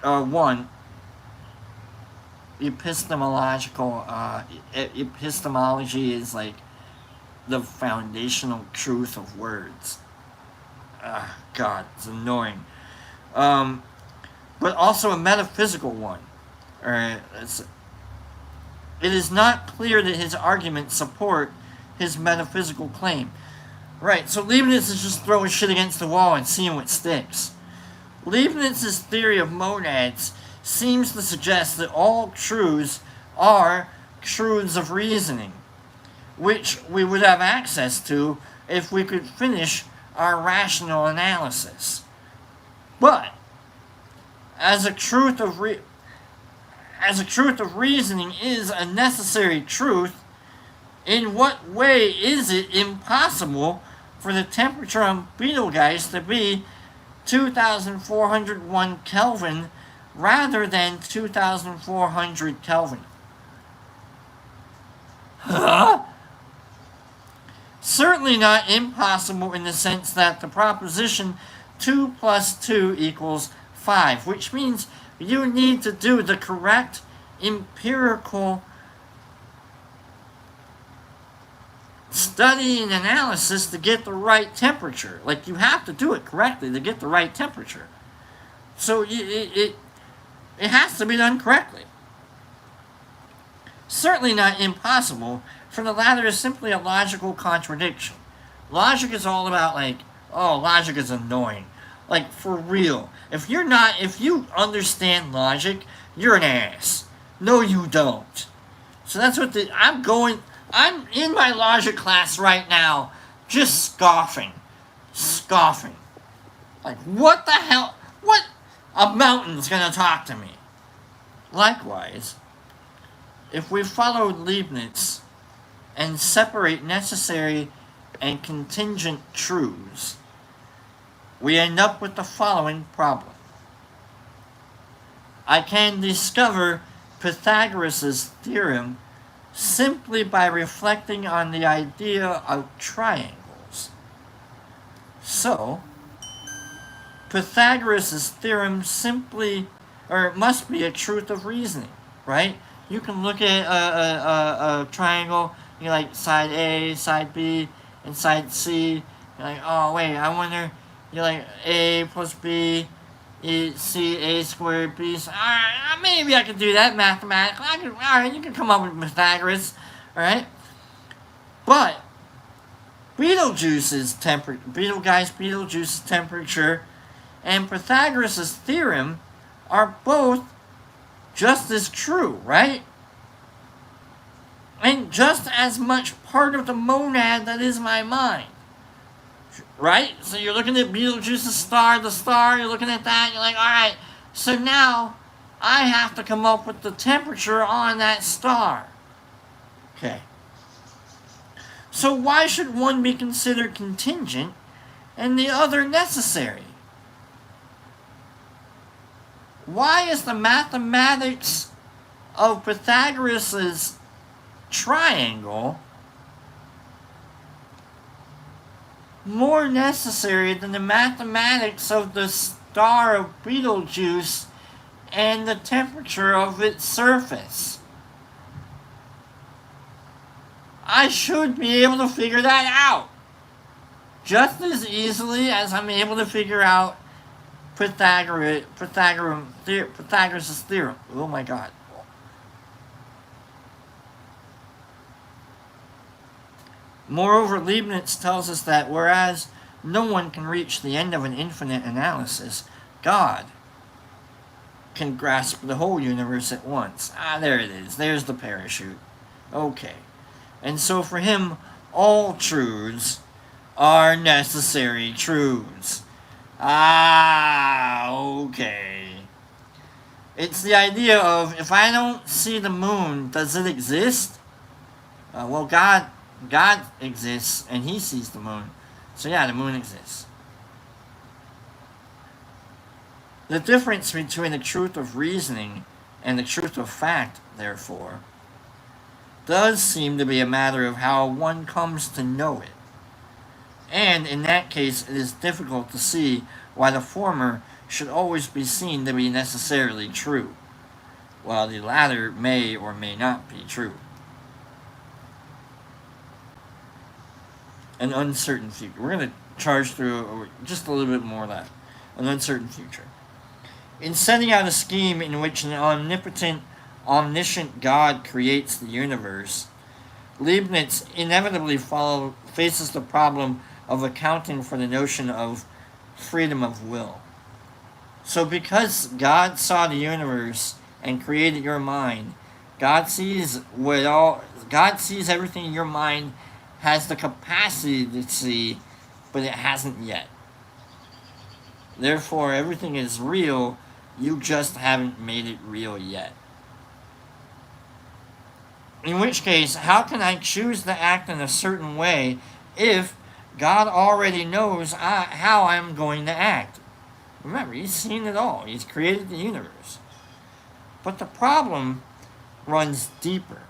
epistemology is the foundational truth of words. God, it's annoying. But also a metaphysical one. It is not clear that his arguments support his metaphysical claim. Right, so Leibniz is just throwing shit against the wall and seeing what sticks. Leibniz's theory of monads seems to suggest that all truths are truths of reasoning, which we would have access to if we could finish our rational analysis. But as a truth of reasoning is a necessary truth, in what way is it impossible for the temperature on Betelgeuse to be 2,401 Kelvin rather than 2,400 Kelvin? Huh? Certainly not impossible in the sense that the proposition 2 plus 2 equals 5, which means you need to do the correct empirical study and analysis to get the right temperature. You have to do it correctly to get the right temperature. So it has to be done correctly. Certainly not impossible, for the latter is simply a logical contradiction. Logic is all about logic is annoying. For real. If you understand logic, you're an ass. No, you don't. So that's what I'm in my logic class right now, just scoffing. What the hell? What? A mountain's gonna talk to me. Likewise, if we follow Leibniz and separate necessary and contingent truths, we end up with the following problem. I can discover Pythagoras' theorem simply by reflecting on the idea of triangles. So, Pythagoras' theorem must be a truth of reasoning, right? You can look at a triangle, side A, side B, and side C. You're oh wait, I wonder, A plus B, C, A squared, B. Alright, maybe I could do that mathematically. Alright, you can come up with Pythagoras, alright? But Betelgeuse's temperature and Pythagoras' theorem are both just as true, right? And just as much part of the monad that is my mind. Right? So you're looking at Betelgeuse's star, you're looking at that, you're alright, so now I have to come up with the temperature on that star. Okay. So why should one be considered contingent and the other necessary? Why is the mathematics of Pythagoras' triangle more necessary than the mathematics of the star of Betelgeuse and the temperature of its surface. I should be able to figure that out just as easily as I'm able to figure out Pythagoras' theorem. Oh my God. Moreover, Leibniz tells us that whereas no one can reach the end of an infinite analysis, God can grasp the whole universe at once. There it is. There's the parachute. Okay. And so for him, all truths are necessary truths. Okay. It's the idea of, if I don't see the moon, does it exist? Well, God exists, and he sees the moon. So yeah, the moon exists. The difference between the truth of reasoning and the truth of fact, therefore, does seem to be a matter of how one comes to know it. And in that case, it is difficult to see why the former should always be seen to be necessarily true, while the latter may or may not be true. An uncertain future. We're going to charge through just a little bit more of that. An uncertain future. In setting out a scheme in which an omnipotent, omniscient God creates the universe, Leibniz inevitably faces the problem of accounting for the notion of freedom of will. So because God saw the universe and created your mind, God sees everything your mind has the capacity to see, but it hasn't yet. Therefore, everything is real, you just haven't made it real yet. In which case, how can I choose to act in a certain way if God already knows how I'm going to act? Remember, he's seen it all. He's created the universe. But the problem runs deeper.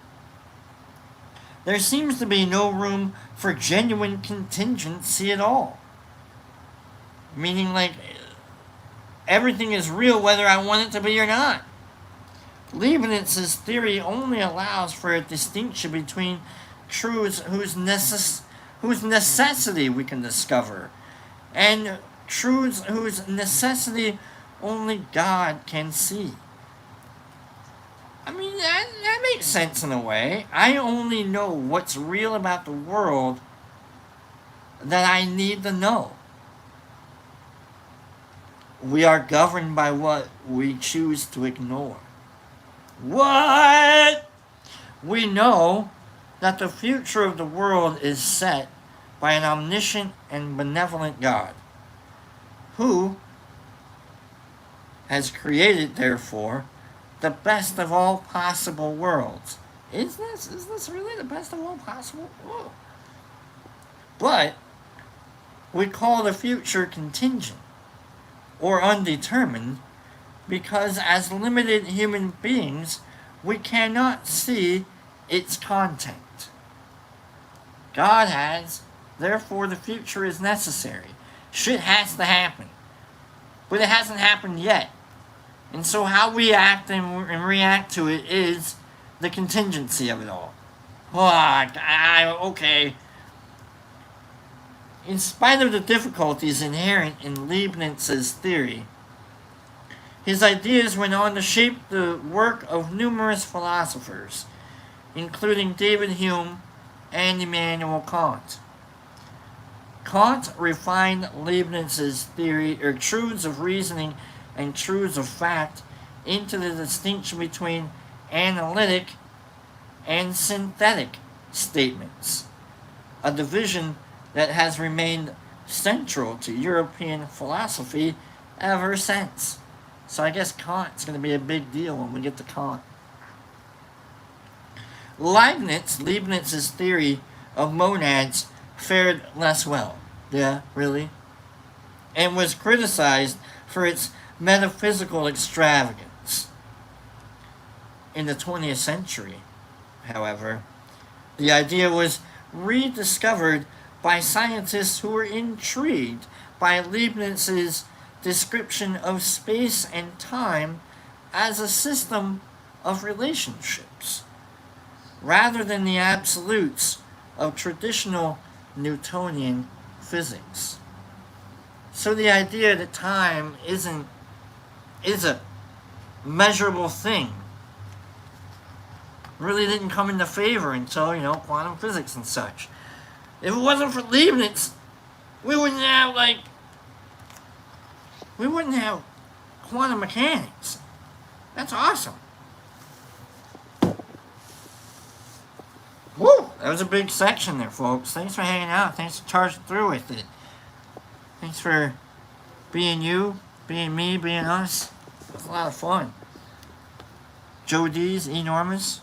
There seems to be no room for genuine contingency at all. Meaning, like, everything is real whether I want it to be or not. Leibniz's theory only allows for a distinction between truths whose necessity we can discover, and truths whose necessity only God can see. I mean, that makes sense in a way. I only know what's real about the world that I need to know. We are governed by what we choose to ignore. What? We know that the future of the world is set by an omniscient and benevolent God, who has created, therefore, the best of all possible worlds. Is this really the best of all possible? Whoa. But we call the future contingent or undetermined because as limited human beings, we cannot see its content. God has, therefore the future is necessary. Shit has to happen. But it hasn't happened yet. And so how we act and react to it is the contingency of it all. Okay. In spite of the difficulties inherent in Leibniz's theory, his ideas went on to shape the work of numerous philosophers, including David Hume and Immanuel Kant. Kant refined Leibniz's theory, or truths of reasoning and truths of fact, into the distinction between analytic and synthetic statements, a division that has remained central to European philosophy ever since. So I guess Kant's going to be a big deal when we get to Kant. Leibniz's theory of monads fared less well. Yeah, really? And was criticized for its metaphysical extravagance. In the 20th century, however, the idea was rediscovered by scientists who were intrigued by Leibniz's description of space and time as a system of relationships, rather than the absolutes of traditional Newtonian physics. So the idea that time is a measurable thing really didn't come into favor until, quantum physics and such. If it wasn't for Leibniz, we wouldn't have quantum mechanics. That's awesome. Woo! That was a big section there, folks. Thanks for hanging out. Thanks for charging through with it. Thanks for being you, being me, being us. It was a lot of fun. Joe D's enormous.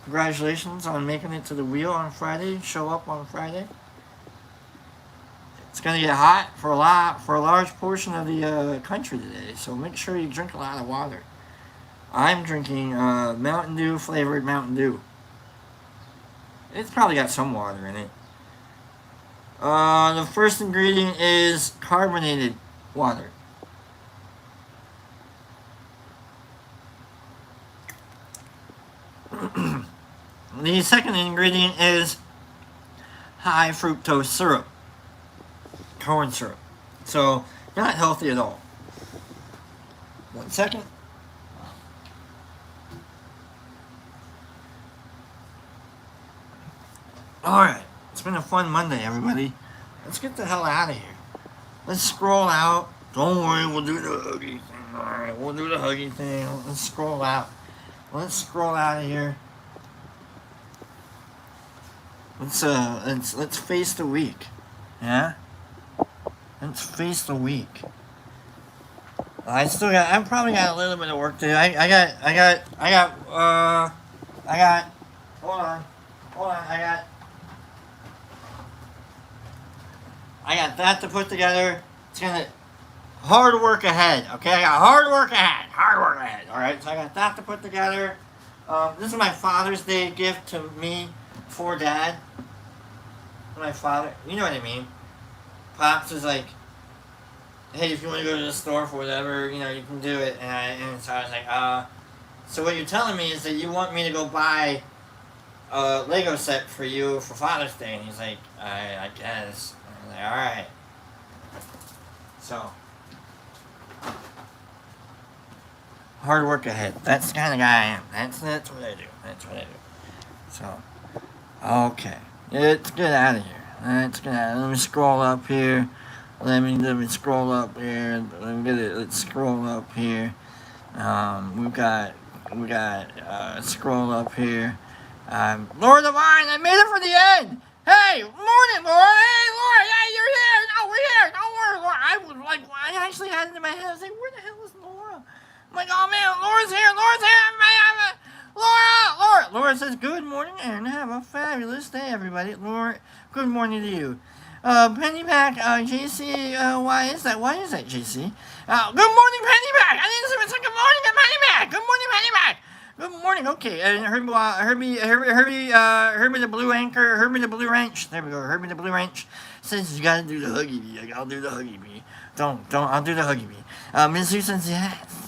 Congratulations on making it to the wheel on Friday. Show up on Friday. It's gonna get hot for a large portion of the country today. So make sure you drink a lot of water. I'm drinking Mountain Dew flavored Mountain Dew. It's probably got some water in it. The first ingredient is carbonated water. The second ingredient is high fructose syrup, corn syrup. So, not healthy at all. 1 second. Alright, it's been a fun Monday, everybody. Let's get the hell out of here. Let's scroll out. Don't worry, we'll do the huggy thing. Alright, we'll do the huggy thing. Let's scroll out. Let's scroll out of here. Let's face the week. Yeah? Let's face the week. I've probably got a little bit of work to do. I got hold on, I got that to put together. It's gonna, hard work ahead, okay? I got hard work ahead, alright? So I got that to put together. This is my Father's Day gift to me for Dad. My father, you know what I mean? Pops was like, hey, if you want to go to the store for whatever, you can do it. And so I was like, so what you're telling me is that you want me to go buy a Lego set for you for Father's Day? And he's like, I guess. And I was like, alright. So, hard work ahead. That's the kind of guy I am. That's what I do. So, okay. Let's get out of here. Let me scroll up here. Let me scroll up here. Let's scroll up here. We got scroll up here. Laura Divine, I made it for the end. Hey, morning, Laura. Hey, Laura. Hey, you're here. No, we're here. Don't worry, Laura. I actually had it in my head. I was like, where the hell is Laura? I'm like, oh man, Laura's here. Laura says, good morning, and have a fabulous day, everybody. Laura, good morning to you. Pennypack, JC, why is that, JC? Good morning, Pennypack. I didn't say good morning to Pennypack. Good morning, Pennypack. Good morning, okay. And Herbie the Blue Anchor, Herbie the Blue Wrench. There we go, Herbie the Blue Wrench says you gotta do the Huggy Bee. I'll do the Huggy Bee. I'll do the Huggy Bee. Ms. Sue says, yes.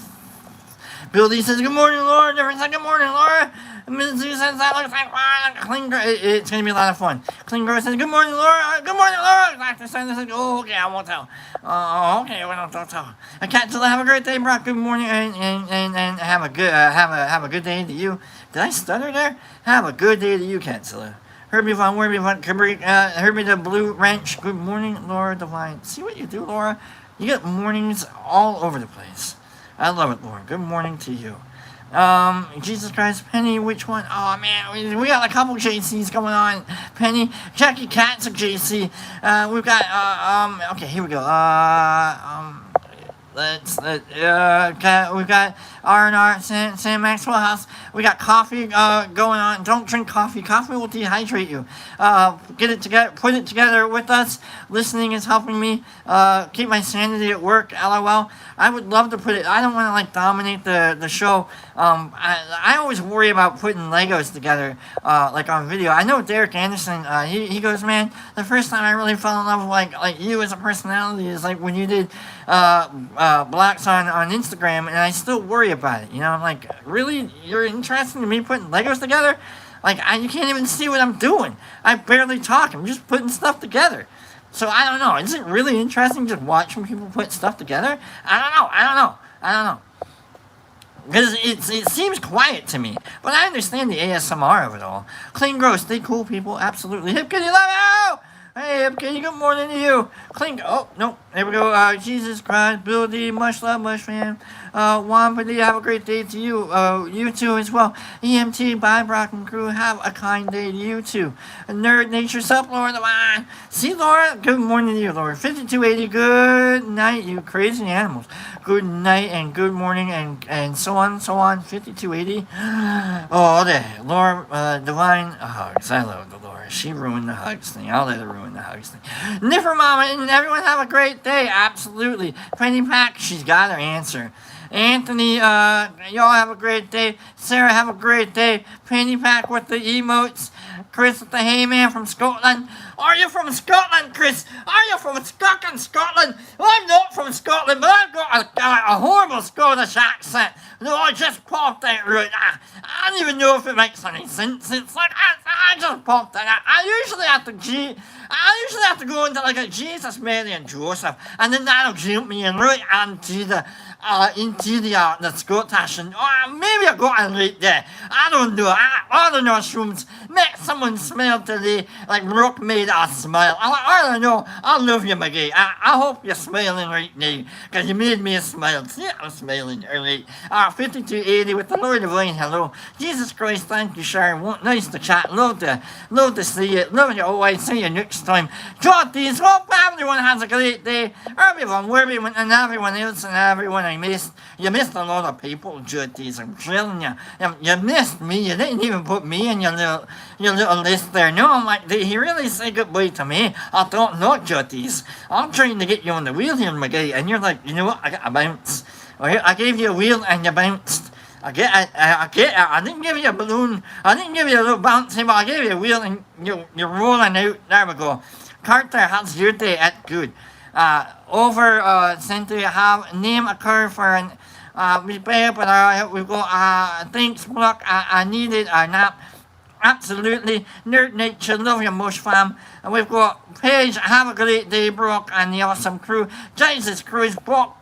Bill D says, good morning, Laura. Different says, good morning, Laura. Ms. Sue says, that looks like fun. It's going to be a lot of fun. Clean Girl says, good morning, Laura. Good morning, Laura. Dr. Sanders says, oh, okay, I won't tell. Okay, well, don't tell. Catzilla, have a great day, Brock. Good morning, and have a good day to you. Did I stutter there? Have a good day to you, Catzilla. Herbie the Blue Wrench. Good morning, Laura Divine. See what you do, Laura? You get mornings all over the place. I love it, Laura. Good morning to you. Jesus Christ, Penny, which one? Oh, man, we got a couple JCs going on. Penny, Jackie Cat's a JC. We've got, okay, here we go. We got R&R, Sam Maxwell House. We got coffee going on. Don't drink coffee. Coffee will dehydrate you. Get it together. Put it together with us. Listening is helping me keep my sanity at work. LOL. I would love to put it. I don't want to like dominate the show. I always worry about putting Legos together like on video. I know Derek Anderson. He goes, man, the first time I really fell in love with like you as a personality is like when you did blocks on Instagram, and I still worry about it. You know, I'm like, really? You're interested in me putting Legos together? Like, you can't even see what I'm doing. I barely talk. I'm just putting stuff together. So I don't know. Is it really interesting just watching people put stuff together? I don't know. Because it seems quiet to me. But I understand the ASMR of it all. Clean, gross, stay cool, people. Absolutely. Hip Kitty, love you! Hey, Hip Kitty, good morning to you. Clean, oh, no. There we go. Jesus Christ, Bill D, much love, much fam. Wamba D, have a great day to you. You too as well. EMT, bye, Brock and crew. Have a kind day to you too. Nerd Nature, sup, Laura Devine. See, Laura? Good morning to you, Laura. 5280, good night, you crazy animals. Good night and good morning and so on. 5280. Oh, there. Laura Divine hugs. I love the Laura. She ruined the hugs thing. I'll let her ruin the hugs thing. Niffer Mama and everyone have a great day. Absolutely. Penny Pack, she's got her answer. Anthony, y'all have a great day. Sarah, have a great day. Penny Pack with the emotes. Chris with the hey man from Scotland. Are you from Scotland, Chris? Are you from Scotland? Well, I'm not from Scotland, but I've got a horrible Scottish accent. No, I just popped out right. I don't even know if it makes any sense. It's like I just popped it out. I usually have to go into like a Jesus, Mary, and Joseph, and then that'll jump me in right into the Scottish, and maybe I got it right there. I don't know. I don't know. Someone smiled today, like rock made a smile. I don't know. I love you, McGee. I hope you're smiling right now, because you made me smile. See, I'm smiling. All right. 5280 with the Lord Divine. Hello. Jesus Christ, thank you, Sharon. Nice to chat. Love to see you. Love you always. See you next time. Jotties, hope everyone has a great day. Everyone, Werby, and everyone else, and everyone I missed. You missed a lot of people, Jotties. I'm telling you. You missed me. You didn't even put me in your little list there. No, I'm like, did he really say goodbye to me? I thought not, Jotties. I'm trying to get you on the wheel here, McGee, and you're like, you know what? I got a bounce. I gave you a wheel and you bounced. I get it. I didn't give you a balloon. I didn't give you a little bouncy, but I gave you a wheel and you're rolling out. There we go. Carter, how's your day? That's good. Cynthia, have name occur for an repair, but we've got thanks, Block. I needed a nap. Absolutely. Nerd Nature, love your mush fam. And we've got Paige, have a great day, Brock, and the awesome crew. Jesus Christ, Brock,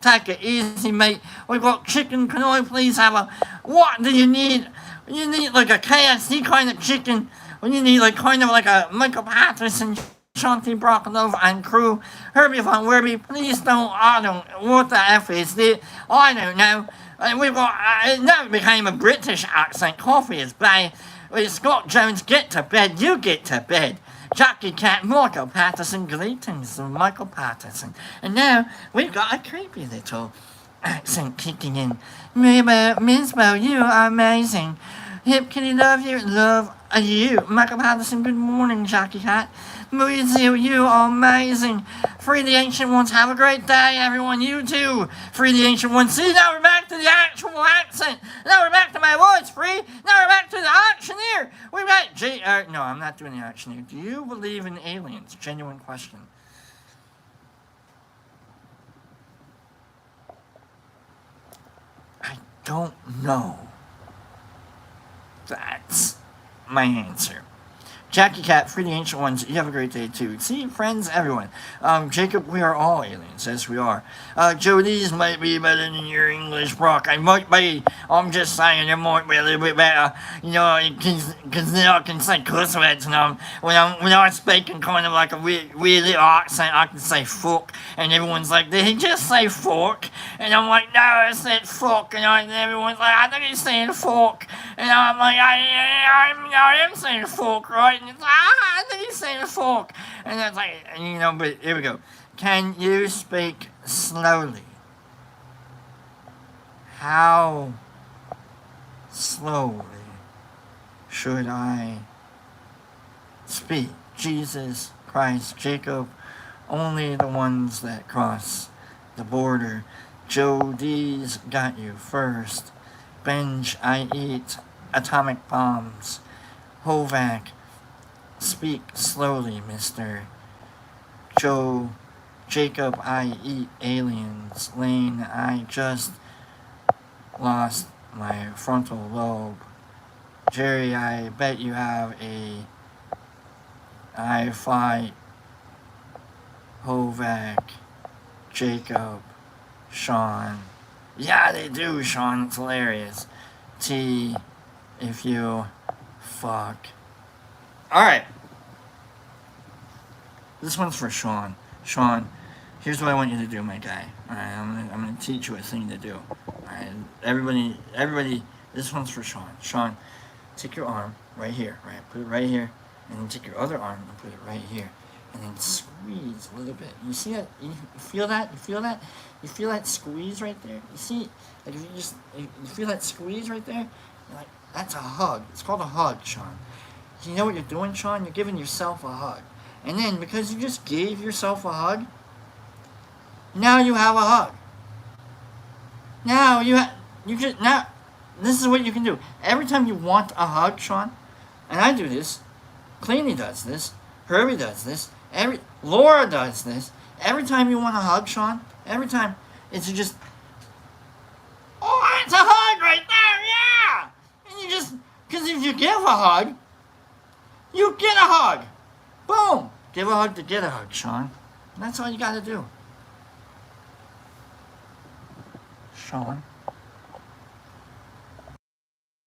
take it easy, mate. We've got chicken, can I please have a, what do you need? You need like a KFC kind of chicken. Or you need like kind of like a Michael Patterson, Shanti, Brock, love, and crew. Herbie Von Werby, please don't, what the F is it? I don't know. And we've got, it now became a British accent. Coffee is by Scott Jones, get to bed, you get to bed. Jackie Cat, Michael Patterson, greetings from Michael Patterson. And now we've got a creepy little accent kicking in. Minsbo, you are amazing. Hip Kitty, love you. Michael Patterson, good morning, Jackie Cat. Muizil, you are amazing. Free the Ancient Ones, have a great day, everyone. You too. Free the Ancient Ones. See, now we're back to the actual accent. Now we're back to my voice, Free. Now we're back to the auctioneer. We've got no, I'm not doing the auctioneer. Do you believe in aliens? Genuine question. I don't know. That's my answer. Jackie Cat, Free the Ancient Ones, you have a great day too. See, friends, everyone. Jacob, we are all aliens. Yes, we are. Jody's might be better than your English, Brock. I might be. I'm just saying it might be a little bit better. You know, because then I can say cuss words. And when I'm speaking kind of like a weird little accent, I can say fuck. And everyone's like, did he just say fork? And I'm like, no, I said fuck. And everyone's like, I think he's saying fork. And I'm like, I am saying fork, right? And it's like, I think he's saying fork. And it's like, but here we go. Can you speak slowly. How slowly should I speak? Jesus Christ, Jacob, only the ones that cross the border. Joe D's got you first. Benj, I eat atomic bombs. Hovac, speak slowly, mister. Joe, Jacob, I eat aliens. Lane, I just lost my frontal lobe. Jerry, I bet you have a I fight Hovac, Jacob, Sean. Yeah, they do, Sean. It's hilarious. T, if you fuck. Alright. This one's for Sean. Sean, here's what I want you to do, my guy. Alright, I'm gonna teach you a thing to do. Alright, everybody, this one's for Sean. Sean, take your arm right here, right? Put it right here. And then take your other arm and put it right here. And then squeeze a little bit. You see that? You feel that? You feel that? You feel that squeeze right there? You see? Like if you just, you feel that squeeze right there? You're like, that's a hug. It's called a hug, Sean. You know what you're doing, Sean? You're giving yourself a hug. And then, because you just gave yourself a hug, now you have a hug. Now now, this is what you can do. Every time you want a hug, Sean, and I do this, Cleany does this, Herbie does this, Laura does this. Every time you want a hug, Sean, every time, it's just, oh, it's a hug right there, yeah! And you just, because if you give a hug, you get a hug. Boom! Give a hug to get a hug, Sean. And that's all you gotta do. Sean.